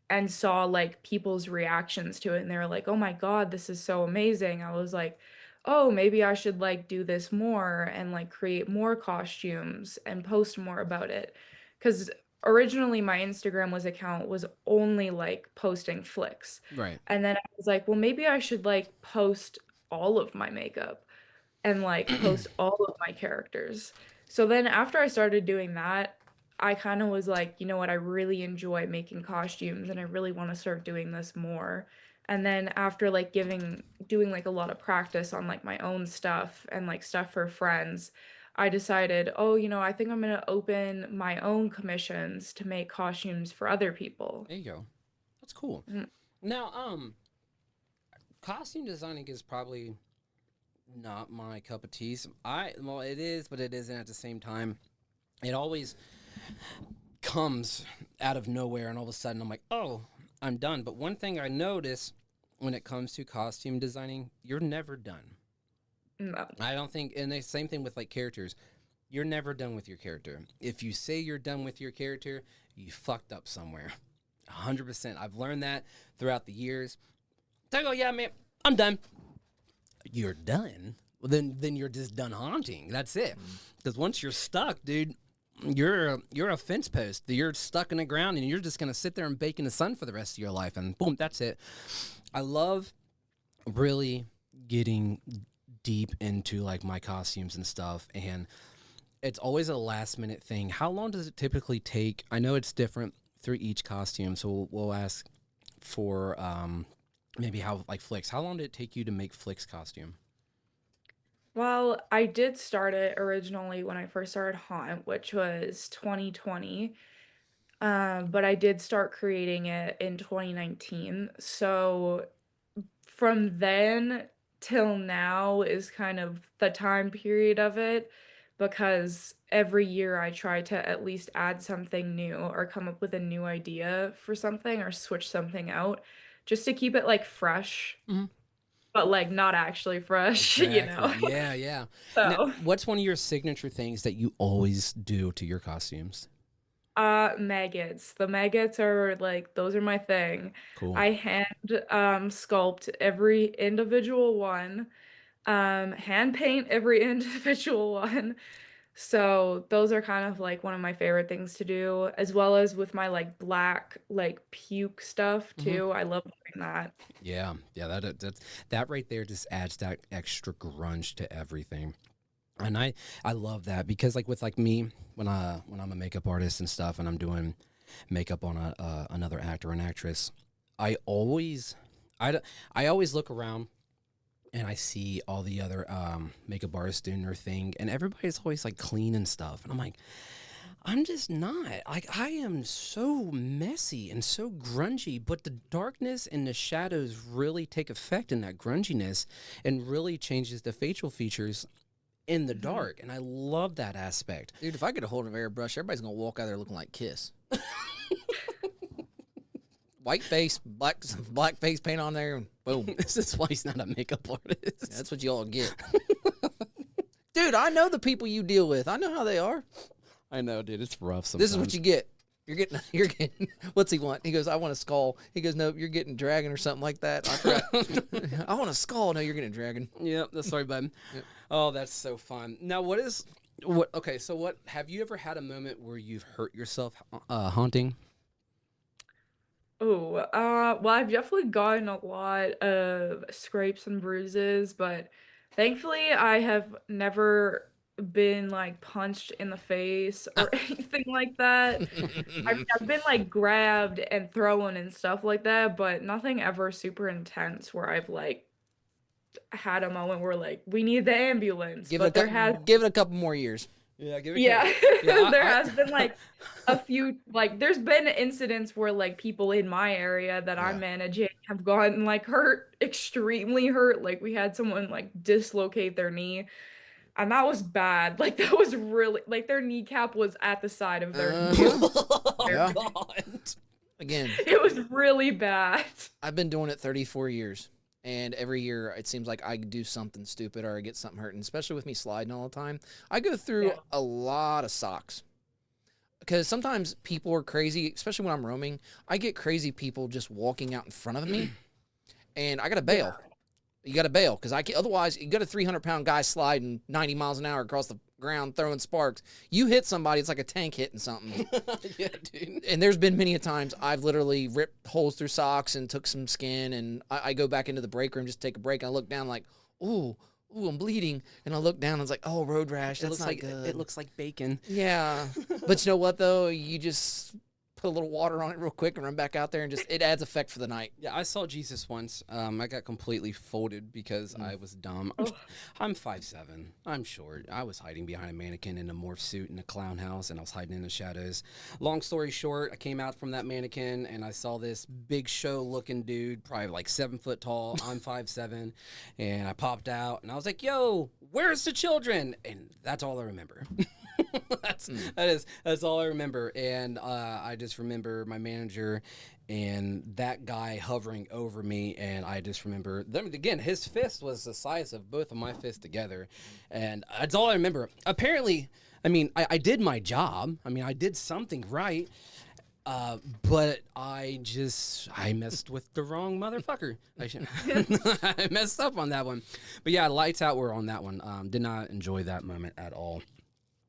and saw like people's reactions to it, and they were like, "Oh my God, this is so amazing." I was like, "Oh, maybe I should like do this more and like create more costumes and post more about it." Cuz originally my account was only like posting flicks. Right. And then I was like, "Well, maybe I should like post all of my makeup and like post all of my characters." So then after I started doing that, I kind of was like, you know what, I really enjoy making costumes and I really want to start doing this more. And then after like doing like a lot of practice on like my own stuff and like stuff for friends, I decided, oh, I think I'm going to open my own commissions to make costumes for other people. There you go. That's cool. Mm. Now, costume designing is probably not my cup of tea. Well, it is, but it isn't at the same time. It always comes out of nowhere, and all of a sudden I'm like, oh, I'm done. But one thing I notice when it comes to costume designing, you're never done. No. I don't think, and the same thing with like characters. You're never done with your character. If you say you're done with your character, you fucked up somewhere. 100%. I've learned that throughout the years. So I go, yeah, man, I'm done. You're done? Well, then you're just done haunting. That's it. Because once you're stuck, dude, you're a fence post. You're stuck in the ground, and you're just going to sit there and bake in the sun for the rest of your life. And boom, that's it. I love really getting deep into like my costumes and stuff, and it's always a last minute thing. How long does it typically take? I know it's different through each costume, so we'll ask for maybe how, like, Flix. How long did it take you to make Flix costume? Well, I did start it originally when I first started Haunt, which was 2020. But I did start creating it in 2019. So from then till now is kind of the time period of it, because every year I try to at least add something new or come up with a new idea for something or switch something out just to keep it like fresh, Mhm. but like not actually fresh, you know? Exactly. Yeah, yeah. Now, So, what's one of your signature things that you always do to your costumes? maggots. The maggots are like, those are my thing. Cool. I hand sculpt every individual one, hand paint every individual one. So those are kind of like one of my favorite things to do, as well as with my like black like puke stuff Mm-hmm. too. I love doing that. Yeah, yeah. That right there just adds that extra grunge to everything. And I love that because like with like me when I'm a makeup artist and stuff and I'm doing makeup on another actor or an actress, I always I always look around and I see all the other makeup artists doing their thing, and everybody's always like clean and stuff, and I'm like, I'm just not. Like, I am so messy and so grungy, but the darkness and the shadows really take effect in that grunginess and really changes the facial features in the dark, and I love that aspect. Dude, if I get a hold of airbrush, everybody's gonna walk out there looking like Kiss. White face, black face paint on there, and boom. This is why he's not a makeup artist. That's what you all get. Dude, I know the people you deal with. I know how they are. I know, dude. It's rough sometimes. This is what you get. You're getting, what's he want? He goes, I want a skull. He goes, no, you're getting dragon or something like that. I forgot. I want a skull. No, you're getting dragon. Yep, that's sorry, bud. Yep. Oh, that's so fun. Now, okay, so what, have you ever had a moment where you've hurt yourself haunting? Oh, well, I've definitely gotten a lot of scrapes and bruises, but thankfully I have never been like punched in the face or anything like that. I've been like grabbed and thrown and stuff like that, but nothing ever super intense where I've like had a moment where like we need the ambulance. Give But it there has give it a couple more years. Yeah, give yeah, Yeah, there has been like a few like there's been incidents where like people in my area that Yeah. I'm managing have gotten like hurt, extremely hurt. Like we had someone like dislocate their knee, and that was bad. Like that was really like their kneecap was at the side of their knee. Yeah. God. Again, It was really bad. I've been doing it 34 years. And every year, it seems like I do something stupid or I get something hurting, especially with me sliding all the time. I go through a lot of socks. Because sometimes people are crazy, especially when I'm roaming. I get crazy people just walking out in front of me, and I got to bail. You got to bail, because otherwise, you got a 300-pound guy sliding 90 miles an hour across the ground throwing sparks. You hit somebody, it's like a tank hitting something. Yeah, dude. And there's been many a times I've literally ripped holes through socks and took some skin, and I go back into the break room just to take a break, and I look down like, ooh, I'm bleeding. And I look down and it's like, oh, road rash. It That's looks not like good. it looks like bacon. Yeah. But you know what, though? You just put a little water on it real quick and run back out there, and just it adds effect for the night. Yeah, I saw Jesus once. I got completely folded because I was dumb. I'm 5'7". I'm short. I was hiding behind a mannequin in a morph suit in a clown house, and I was hiding in the shadows. Long story short, I came out from that mannequin, and I saw this big show-looking dude, probably like 7 foot tall. I'm 5'7", and I popped out, and I was like, "Yo, where's the children?" And that's all I remember. That's all I remember, and I just remember my manager and that guy hovering over me, and I just remember them again. His fist was the size of both of my fists together, and that's all I remember. Apparently, I mean, I did my job. I mean, I did something right. But I messed with the wrong motherfucker. I messed up on that one. But yeah, lights out were on that one. Did not enjoy that moment at all.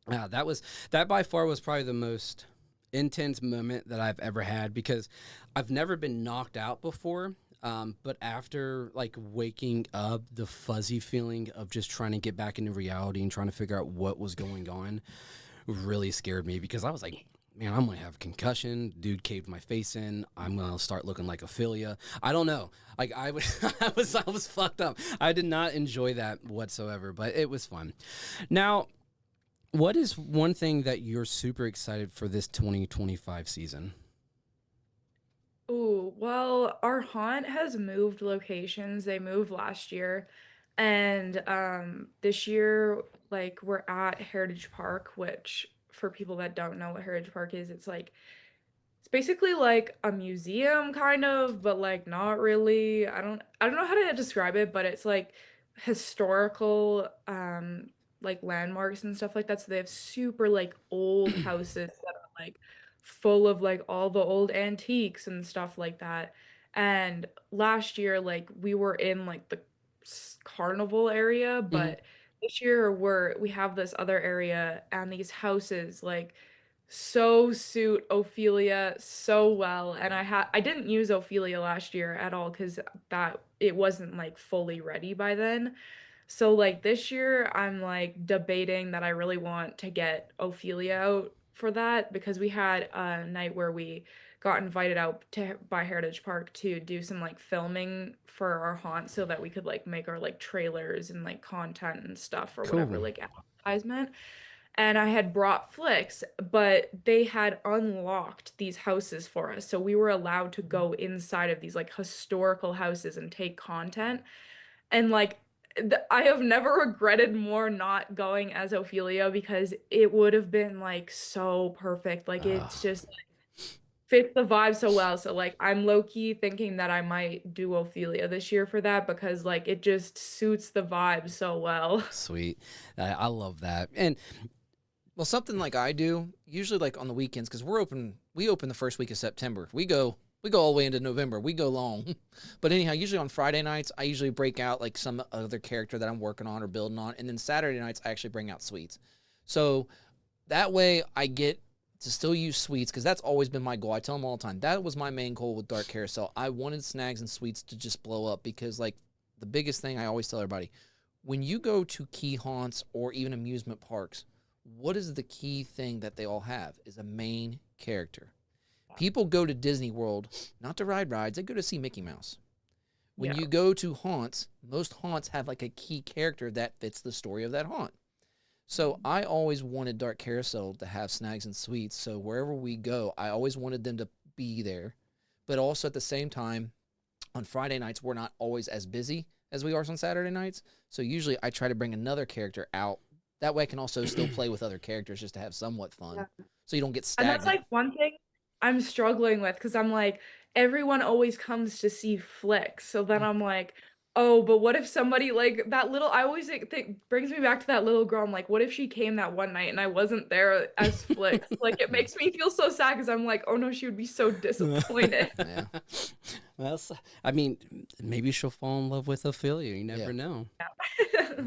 That by far was probably the most intense moment that I've ever had, because I've never been knocked out before. But after like waking up, the fuzzy feeling of just trying to get back into reality and trying to figure out what was going on really scared me, because I was like, man, I'm gonna have a concussion. Dude caved my face in. I'm gonna start looking like Ophelia. I don't know. Like I was fucked up. I did not enjoy that whatsoever, but it was fun. Now, what is one thing that you're super excited for this 2025 season? Ooh, well, our haunt has moved locations. They moved last year. And this year, like we're at Heritage Park, which for people that don't know what Heritage Park is, it's basically like a museum kind of, but like not really. I don't know how to describe it, but it's like historical like landmarks and stuff like that. So they have super like old houses that are like full of like all the old antiques and stuff like that. And last year like we were in like the carnival area, Hmm. but this year we have this other area and these houses like so suit Ophelia so well. And I didn't use Ophelia last year at all because that it wasn't like fully ready by then. So like this year I'm like debating that I really want to get Ophelia out for that because we had a night where we got invited out to by Heritage Park to do some like filming for our haunt so that we could like make our like trailers and like content and stuff or whatever Cool. like advertisement. And I had brought Flix, but they had unlocked these houses for us. So we were allowed to go inside of these like historical houses and take content. And like I have never regretted more not going as Ophelia because it would have been like so perfect. Like it's Oh, just fits the vibe so well. So like I'm low key thinking that I might do Ophelia this year for that because like it just suits the vibe so well. sweet. I love that. And Well, something like I do, usually like on the weekends, because we open the first week of September. We go all the way into November. We go long. But anyhow, usually on Friday nights, I usually break out like some other character that I'm working on or building on. And then Saturday nights, I actually bring out sweets. So that way I get to still use sweets because that's always been my goal. I tell them all the time. That was my main goal with Dark Carousel. I wanted snags and sweets to just blow up because like the biggest thing I always tell everybody, when you go to key haunts or even amusement parks, what is the key thing that they all have is a main character. People go to Disney World not to ride rides, they go to see Mickey Mouse. When Yeah. you go to haunts, most haunts have like a key character that fits the story of that haunt. So I always wanted Dark Carousel to have snags and sweets. So wherever we go, I always wanted them to be there. But also at the same time, on Friday nights, we're not always as busy as we are on Saturday nights. So usually I try to bring another character out. That way I can also still play with other characters just to have somewhat fun. So you don't get And that's stagnant. like one thing I'm struggling with because I'm like, everyone always comes to see flicks. So then I'm like, oh, but what if somebody like that little, I always think brings me back to that little girl. I'm like, what if she came that one night and I wasn't there as flicks? Like it makes me feel so sad because I'm like, oh no, she would be so disappointed. Yeah. well, I mean, maybe she'll fall in love with Ophelia. You never Yeah. know.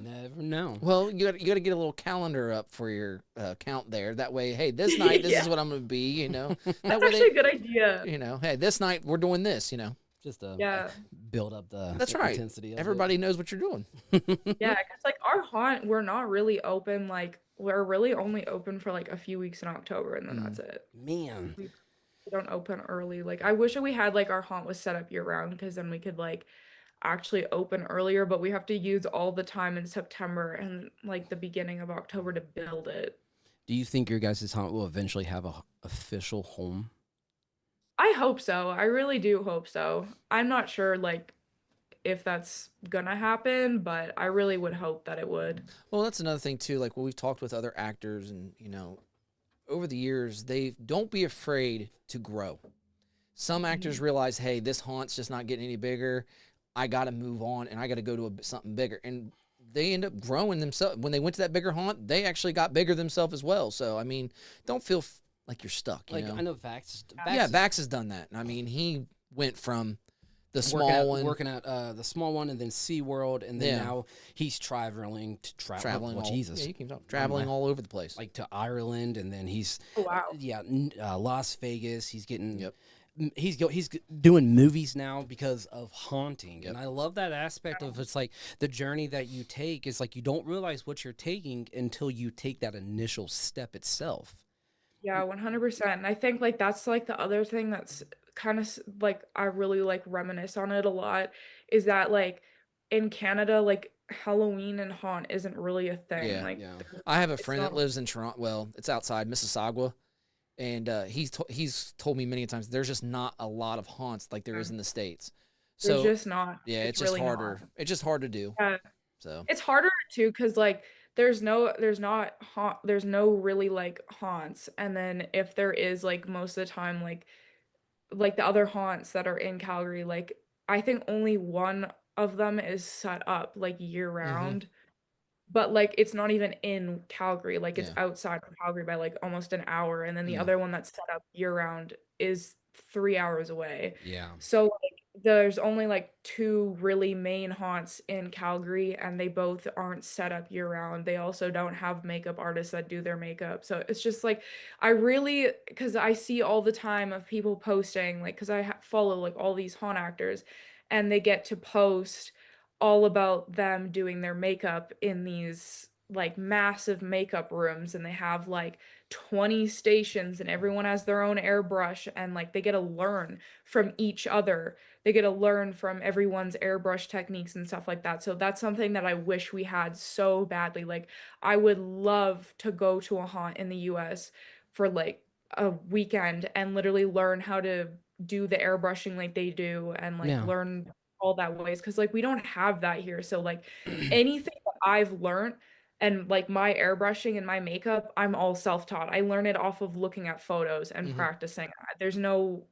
Never know. Well, you got to get a little calendar up for your count there. That way, hey, this night, this Yeah, is what I'm going to be, you know. That that's way actually a good idea. you know, hey, this night we're doing this, you know. Just to Yeah. build up the That's right. intensity of Everybody knows what you're doing. it. Yeah, because like our haunt, we're not really open. Like we're really only open for like a few weeks in October, and then Mm. that's it. Man. We don't open early. Like I wish that we had like our haunt was set up year round because then we could like actually open earlier, but we have to use all the time in September and like the beginning of October to build it. Do you think your guys' haunt will eventually have a official home? I hope so. I really do hope so. I'm not sure like if that's gonna happen, but I really would hope that it would. Well, that's another thing too. Like when we've talked with other actors, and you know, over the years, they don't be afraid to grow. Some actors realize, hey, this haunt's just not getting any bigger. I got to move on, and I got to go to something bigger. And they end up growing themselves. When they went to that bigger haunt, they actually got bigger themselves as well. So I mean, don't feel like you're stuck. You Like know? I know Vax. Yeah, is Vax has done that. I mean, he went from the working small at, one, working at the small one, and then SeaWorld, and then Yeah. now he's traveling to traveling well, all. Jesus, Yeah, you can talk. Traveling all over the place. like to Ireland, and then he's Oh, wow. Las Vegas. He's getting Yep. he's doing movies now because of haunting. Yep. And I love that aspect of it's like the journey that you take is like you don't realize what you're taking until you take that initial step itself. Yeah, 100%. And I think like that's like the other thing that's kind of like I really like reminisce on it a lot is that like in Canada, like Halloween and haunt isn't really a thing. Yeah. Like Yeah. I have a it's friend that not lives in Toronto. Well, it's outside Mississauga, and he's told me many times there's just not a lot of haunts like there is in the States. there's So just not. yeah, It's it's just really not. harder. It's just hard to do. Yeah. So It's harder too because like there's no really like haunts, and then if there is like most of the time like the other haunts that are in Calgary, like I think only one of them is set up like year round. But like it's not even in Calgary, like it's yeah. outside of Calgary by like almost an hour, and then the Mm. other one that's set up year round is 3 hours away. Yeah. So like there's only like two really main haunts in Calgary, and they both aren't set up year round. They also don't have makeup artists that do their makeup. So it's just like I really, because I see all the time of people posting, like because follow like all these haunt actors, and they get to post all about them doing their makeup in these like massive makeup rooms, and they have like 20 stations and everyone has their own airbrush, and like they get to learn from each other. They get to learn from everyone's airbrush techniques and stuff like that. So that's something that I wish we had so badly. Like I would love to go to a haunt in the US for like a weekend and literally learn how to do the airbrushing like they do, and like Yeah. learn all that ways, because like we don't have that here. So like anything that I've learned and like my airbrushing and my makeup, I'm all self-taught. I learn it off of looking at photos and Mhm. practicing. There's no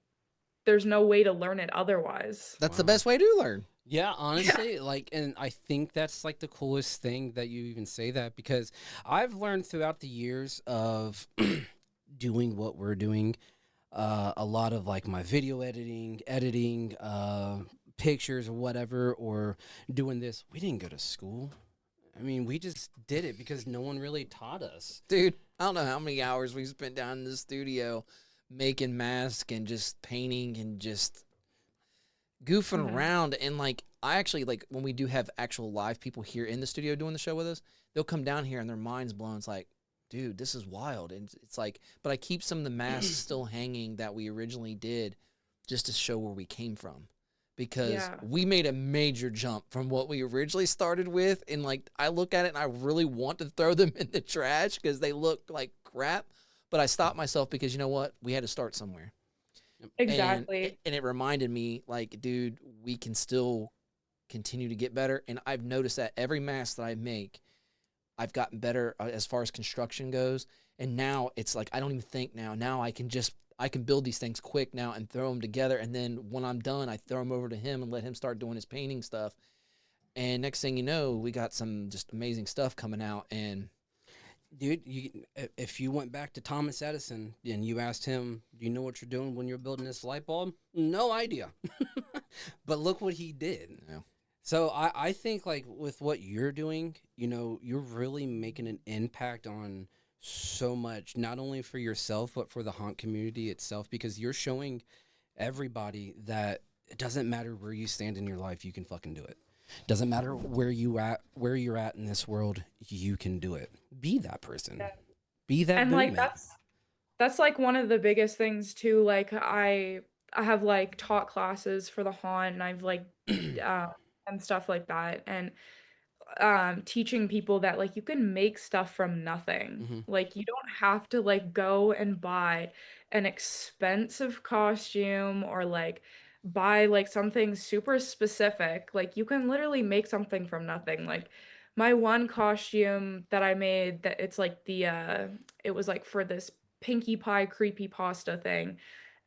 way to learn it otherwise. That's the Wow. best way to learn. Yeah, honestly, like, and I think that's like the coolest thing that you even say that because I've learned throughout the years of doing what we're doing, a lot of like my video editing, pictures or whatever, or doing this. We didn't go to school. I mean, we just did it because no one really taught us. Dude, I don't know how many hours we spent down in the studio making masks and just painting and just goofing Mhm. around. And like I actually like when we do have actual live people here in the studio doing the show with us, they'll come down here and their minds blown. It's like, dude, this is wild. And it's like, but I keep some of the masks still hanging that we originally did just to show where we came from. Because Yeah. we made a major jump from what we originally started with. And like I look at it and I really want to throw them in the trash because they look like crap. But I stopped myself because you know what? We had to start somewhere. Exactly. And it reminded me, like, dude, we can still continue to get better. And I've noticed that every mask that I make, I've gotten better as far as construction goes. And now it's like I don't even think now. Now I can build these things quick now and throw them together. And then when I'm done, I throw them over to him and let him start doing his painting stuff. And next thing you know, we got some just amazing stuff coming out. And Dude, if you went back to Thomas Edison and you asked him, do you know what you're doing when you're building this light bulb? No idea. But look what he did. Yeah. So I think like with what you're doing, you know, you're really making an impact on so much, not only for yourself, but for the haunt community itself, because you're showing everybody that it doesn't matter where you stand in your life, you can fucking do it. Doesn't matter where you're at in this world, you can do it. Be that person. Yeah. Be that And like movement. that's like one of the biggest things too. Like I have like taught classes for the haunt, and I've like and stuff like that, and teaching people that like you can make stuff from nothing. Mhm. Like you don't have to like go and buy an expensive costume or like buy like something super specific. Like you can literally make something from nothing. Like my one costume that I made, that it's like it was like for this Pinkie Pie creepy pasta thing.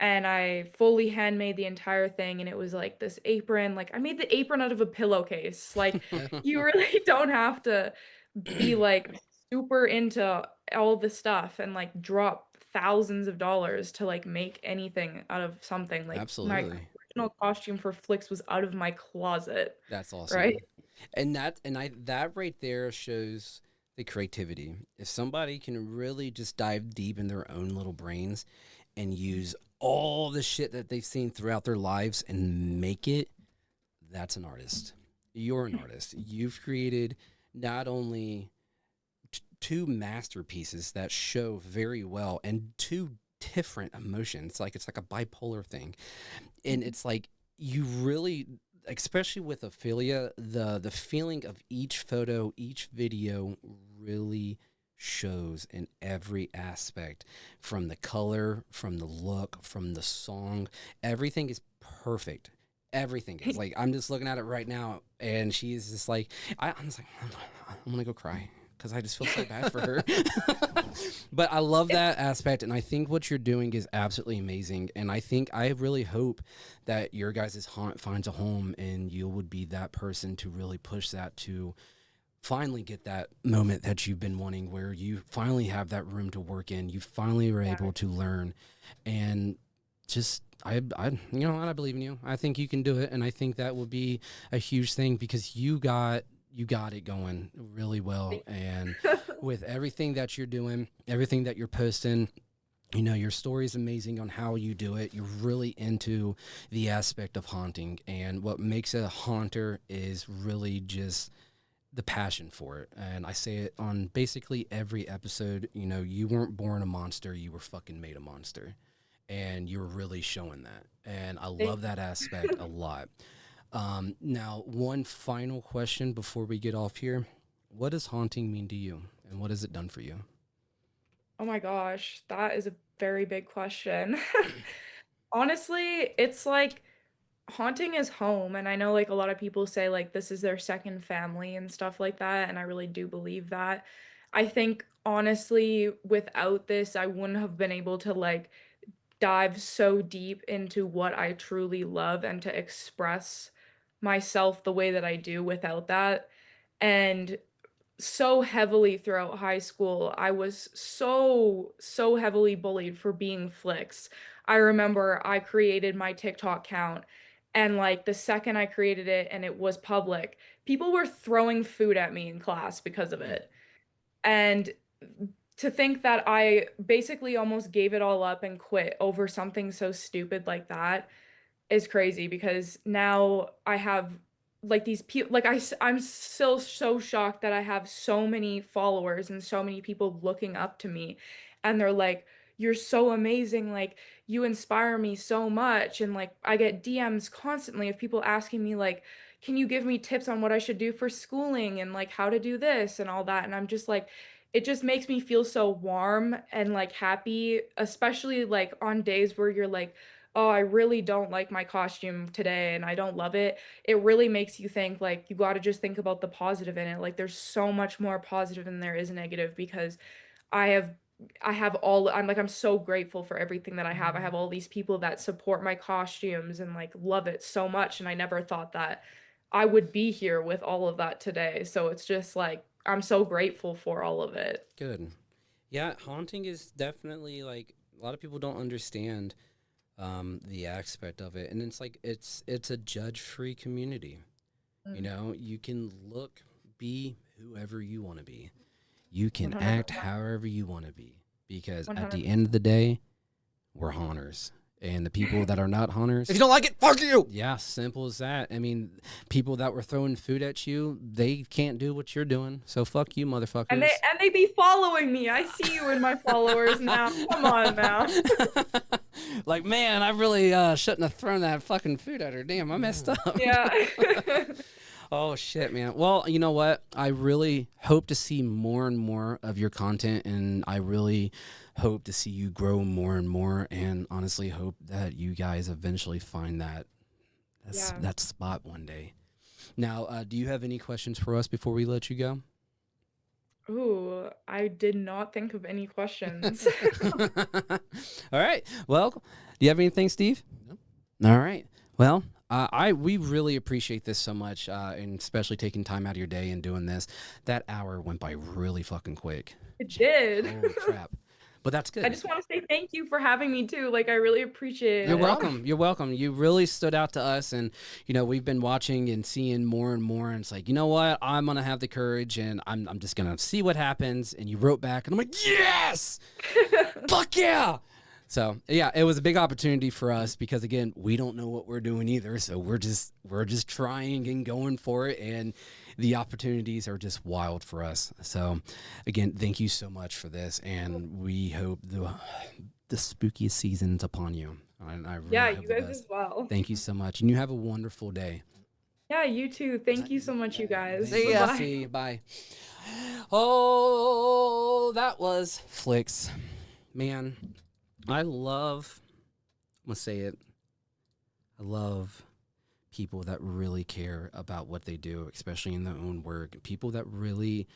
And I fully handmade the entire thing, and it was like this apron. Like I made the apron out of a pillowcase. Like you really don't have to be like super into all the stuff and like drop thousands of dollars to like make anything out of something. Like my Absolutely. original costume for Flix was out of my closet, That's awesome. right? And that right there shows the creativity. If somebody can really just dive deep in their own little brains and use all the shit that they've seen throughout their lives and make it, that's an artist. You're an artist. You've created not only two masterpieces that show very well and two different emotions. It's like a bipolar thing. And it's like you really, especially with Ophelia, the feeling of each photo, each video really shows in every aspect, from the color, from the look, from the song. Everything is perfect. Everything is like, I'm just looking at it right now, and she's just like, I'm just like, I'm gonna go cry because I just feel so bad for her. But I love that aspect, and I think what you're doing is absolutely amazing. And I really hope that your guys' haunt finds a home, and you would be that person to really push that to finally get that moment that you've been wanting, where you finally have that room to work in. You finally were able to learn, and just I you know what, I believe in you. I think you can do it, and I think that will be a huge thing because you got it going really well. And with everything that you're doing, everything that you're posting, you know, your story is amazing on how you do it. You're really into the aspect of haunting, and what makes a haunter is really just the passion for it. And I say it on basically every episode. You know, you weren't born a monster, you were fucking made a monster, and you're really showing that, and I love that aspect a lot. Now, one final question before we get off here. What does haunting mean to you, and what has it done for you? Oh my gosh, that is a very big question. Honestly, it's like haunting is home, and I know like a lot of people say like this is their second family and stuff like that, and I really do believe that. I think honestly, without this, I wouldn't have been able to like dive so deep into what I truly love and to express myself the way that I do without that. And so heavily throughout high school, I was so heavily bullied for being Flix. I remember I created my TikTok account, and like the second I created it and it was public, people were throwing food at me in class because of it. And to think that I basically almost gave it all up and quit over something so stupid like that is crazy, because now I have like these people like I'm still so shocked that I have so many followers and so many people looking up to me, and they're like, you're so amazing, like you inspire me so much. And like I get DMs constantly of people asking me like, can you give me tips on what I should do for schooling and like how to do this and all that. And I'm just like, it just makes me feel so warm and like happy, especially like on days where you're like, oh, I really don't like my costume today and I don't love it. It really makes you think like you got to just think about the positive in it. Like there's so much more positive than there is negative, because I have I'm so grateful for everything that I have. I have all these people that support my costumes and like love it so much, and I never thought that I would be here with all of that today. So it's just like I'm so grateful for all of it. Good. Yeah, haunting is definitely like, a lot of people don't understand the aspect of it, and it's like it's a judge-free community. You know, you can be whoever you want to be. You can act 100%. however you want to be, because at 100%. the end of the day, we're haunters. And the people that are not haunters, If you don't like it, fuck you. yeah, simple as that. I mean, people that were throwing food at you, they can't do what you're doing. So fuck you, motherfuckers. And they be following me. I see you in my followers now. Come on now. Like, man, I really shouldn't have thrown that fucking food at her. Damn, I messed up. Yeah. Oh, shit, man. Well, you know what? I really hope to see more and more of your content, and I really hope to see you grow more and more, and honestly hope that you guys eventually find that spot one day. Now, do you have any questions for us before we let you go? Ooh, I did not think of any questions. All right. Well, do you have anything, Steve? No. All right. Well, we really appreciate this so much, and especially taking time out of your day and doing this. That hour went by really fucking quick. It did. Holy crap. But that's good. I just want to say thank you for having me too. Like, I really appreciate You're it. welcome. You're welcome. You really stood out to us, and we've been watching and seeing more and more. And it's like, you know what? I'm gonna have the courage, and I'm just gonna see what happens. And you wrote back, and I'm like, yes, fuck yeah. So yeah, it was a big opportunity for us because again, we don't know what we're doing either. So we're just trying and going for it, and the opportunities are just wild for us. So again, thank you so much for this, and we hope the spookiest season's upon you. And I really Yeah, hope you the guys best. as well. Thank you so much, and you have a wonderful day. Yeah, you too. Thank you so much, you guys. See ya. Bye-bye. See you. Bye. Oh, that was Flix. Man, I'm gonna say it. I love people that really care about what they do, especially in their own work. People that really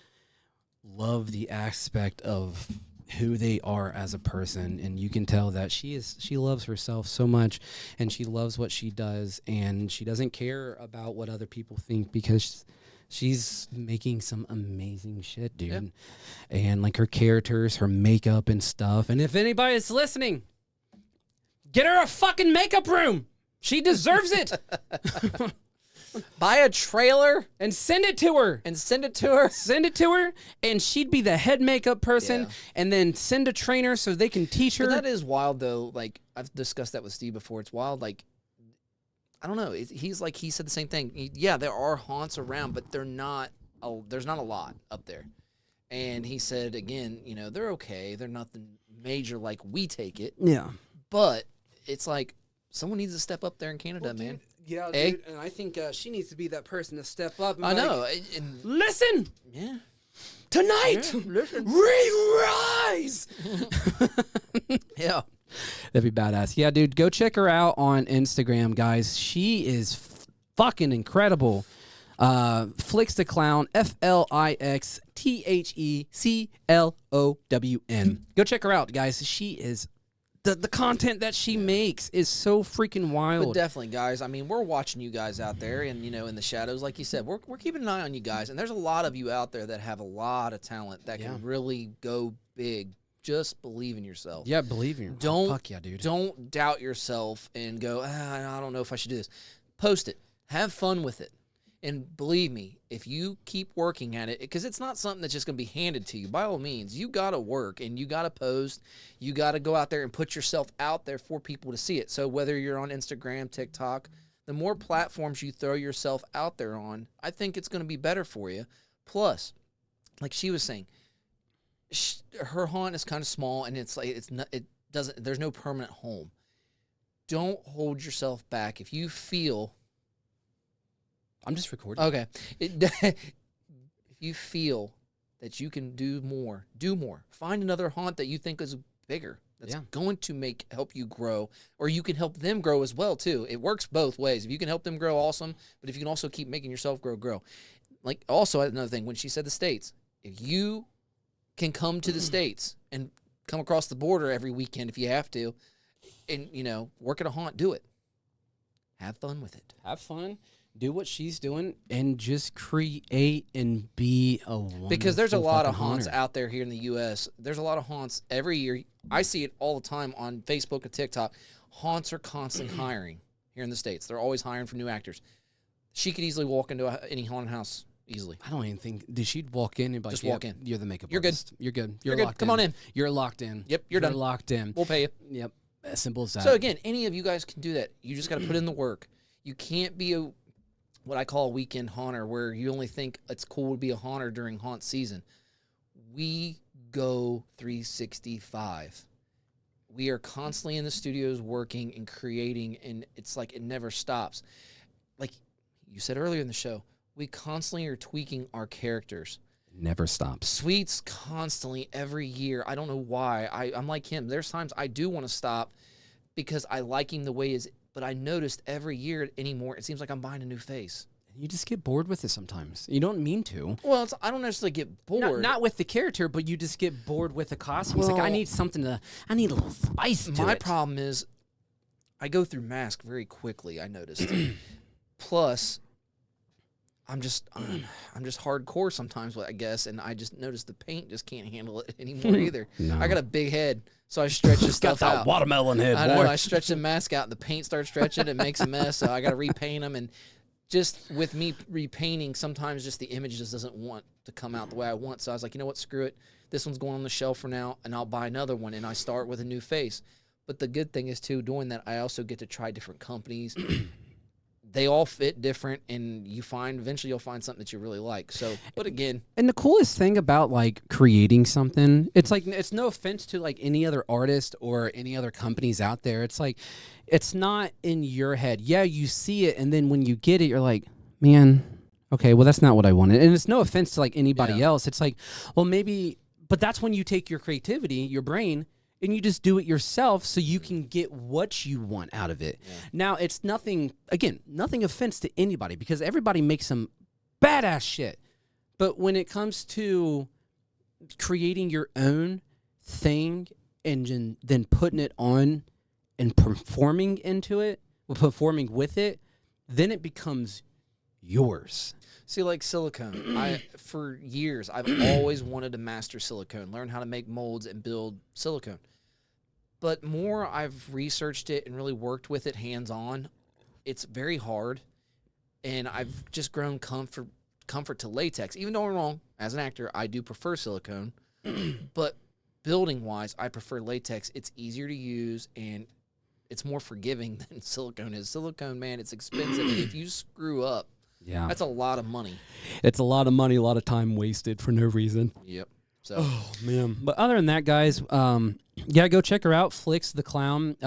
love the aspect of who they are as a person, and you can tell that she loves herself so much, and she loves what she does, and she doesn't care about what other people think because she's making some amazing shit, dude. Yep. And like her characters, her makeup and stuff. And if anybody's listening, get her a fucking makeup room. She deserves it. Buy a trailer And send it to her. and send it to her. Send it to her, and she'd be the head makeup person, Yeah. and then send a trainer so they can teach her. But that is wild, though. Like, I've discussed that with Steve before. It's wild. Like, I don't know. He said the same thing. Yeah, there are haunts around, but there's not a lot up there. And he said, again, they're okay. They're nothing major like we take it. Yeah. But it's like someone needs to step up there in Canada, man. Yeah, Eh? dude, and I think she needs to be that person to step up. And I be know. like, And, listen, yeah. tonight, Yeah, listen. we rise. Yeah. That'd be badass. Yeah, dude, go check her out on Instagram, guys. She is fucking incredible. Flix the Clown, FlixTheClown. Go check her out, guys. She is the content that she makes is so freaking But wild. definitely, guys. I mean, we're watching you guys out there, and in the shadows, like you said, we're keeping an eye on you guys. And there's a lot of you out there that have a lot of talent that can really go big. Just believe in yourself. Yeah, believe me. Don't Fuck yeah, dude. Don't doubt yourself and go, I don't know if I should do this. Post it. Have fun with it. And believe me, if you keep working at it, because it's not something that's just going to be handed to you. By all means, you got to work and you got to post. You got to go out there and put yourself out there for people to see it. So whether you're on Instagram, TikTok, the more platforms you throw yourself out there on, I think it's going to be better for you. Plus, like she was saying, her haunt is kind of small, and it's like there's no permanent home. Don't hold yourself back. If you feel I'm just recording. okay, if you feel that you can do more, do more. Find another haunt that you think is bigger. That's going to help you grow, or you can help them grow as well too. It works both ways. If you can help them grow, awesome. But if you can also keep making yourself grow. Like also another thing, when she said the States, if you can come to the States and come across the border every weekend if you have to, and work at a haunt, do it. Have fun with it. Have fun. Do what she's doing and just create and be a wonderful Because there's a lot of fucking haunts haunter. out there here in the U.S. There's a lot of haunts every year. I see it all the time on Facebook and TikTok. Haunts are constantly hiring here in the States. They're always hiring for new actors. She could easily walk into any haunted house easily. I don't even think. Did she walk in and be like, Just "Yep, walk in. You're the makeup You're good. artist. You're good. You're good. Locked Come on in. You're locked in. Yep, you're done. Locked in. We'll pay you. Yep. As simple as that. So again, any of you guys can do that. You just got to put in the work. You can't be what I call a weekend haunter, where you only think it's cool to be a haunter during haunt season. We go 365. We are constantly in the studios working and creating, and it's like it never stops. Like you said earlier in the show, we constantly are tweaking our characters. never stops. Sweets constantly every year. I don't know why. I'm like him. There's times I do want to stop because I like him the way he is, but I noticed every year anymore, it seems like I'm buying a new face. You just get bored with it sometimes. You don't mean to. Well, I don't necessarily get bored. Not with the character, but you just get bored with the costume. It's like, I Well, need something I need a little spice to My it. problem is I go through mask very quickly, I noticed. Plus, I'm just hardcore sometimes, I guess, and I just noticed the paint just can't handle it anymore either. No. I got a big head, so I stretch this Got stuff that out. watermelon head, I boy. know. I stretch the mask out, and the paint starts stretching. It makes a mess, so I got to repaint them. And just with me repainting, sometimes just the image just doesn't want to come out the way I want. So I was like, you know what? Screw it. This one's going on the shelf for now, and I'll buy another one, and I start with a new face. But the good thing is, too, doing that, I also get to try different companies. They all fit different, and eventually you'll find something that you really like. So, but again, And the coolest thing about like creating something, it's like, it's no offense to like any other artist or any other companies out there. It's like, it's not in your head. Yeah, you see it, and then when you get it, you're like, man, okay, well, that's not what I wanted. And it's no offense to like anybody else. It's like, well, maybe, but that's when you take your creativity, your brain, and you just do it yourself so you can get what you want out of it. Yeah. Now, it's nothing offense to anybody, because everybody makes some badass shit. But when it comes to creating your own thing and then putting it on and performing with it, then it becomes yours. See, like silicone, for years, I've always wanted to master silicone, learn how to make molds and build silicone. But more I've researched it and really worked with it hands-on, it's very hard. And I've just grown comfort to latex. Even though I'm wrong, as an actor, I do prefer silicone. But building-wise, I prefer latex. It's easier to use, and it's more forgiving than silicone is. Silicone, man, it's expensive. And if you screw up, that's a lot of money. It's a lot of money, a lot of time wasted for no reason. Yep. So. Oh, man. But other than that, guys, go check her out, Flix the Clown.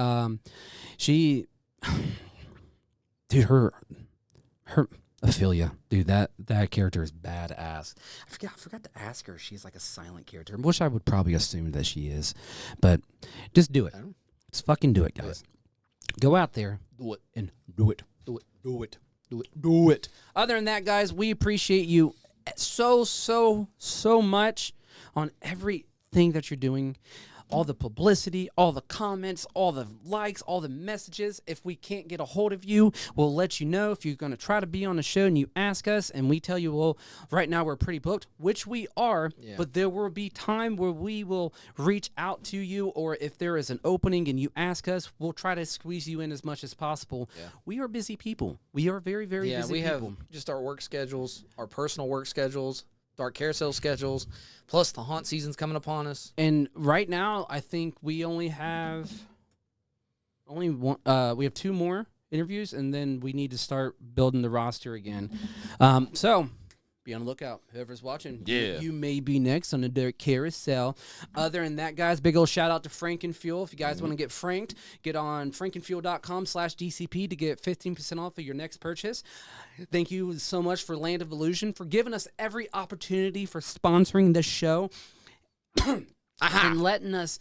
Her Ophelia, dude, that character is badass. I forgot to ask her if she's like a silent character. I wish I would probably assume that she is. But just do it. Just fucking do it, guys. Go out there. Do it. And do it. Do it. Do it. Do it. Do it. Other than that, guys, we appreciate you so much on everything that you're doing. All the publicity, all the comments, all the likes, all the messages. If we can't get a hold of you, we'll let you know. If you're going to try to be on the show and you ask us and we tell you, well, right now we're pretty booked, which we are, but there will be time where we will reach out to you, or if there is an opening and you ask us, we'll try to squeeze you in as much as possible. Yeah. We are busy people. We are very, very busy people. Yeah, we have just our work schedules, our personal work schedules, Dark Carousel schedules, plus the haunt season's coming upon us. And right now, I think we only have one. We have 2 more interviews, and then we need to start building the roster again. So be on the lookout. Whoever's watching, you may be next on the Dark Carousel. Other than that, guys, big old shout out to Frankenfuel. If you guys want to get franked, get on frankenfuel.com/DCP to get 15% off of your next purchase. Thank you so much for Land of Illusion for giving us every opportunity for sponsoring this show. And letting us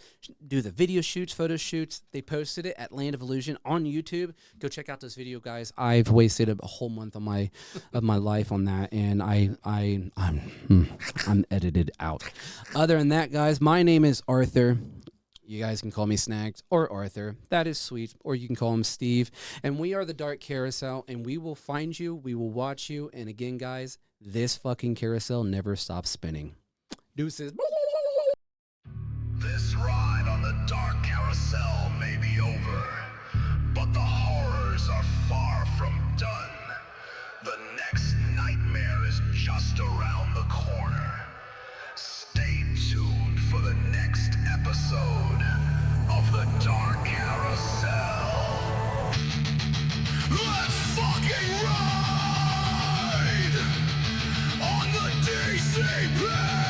do the video shoots, photo shoots. They posted it at Land of Illusion on YouTube. Go check out this video, guys. I've wasted a whole month of my life on that, and I'm edited out. Other than that, guys, my name is Arthur. You guys can call me Snagged or Arthur. That is sweet. Or you can call him Steve. And we are the Dark Carousel, and we will find you. We will watch you. And again, guys, this fucking carousel never stops spinning. Deuces. This ride on the Dark Carousel may be over, but the horrors are far from done. The next nightmare is just around the corner. Stay tuned for the next episode of the Dark Carousel. Let's fucking ride on the DCP!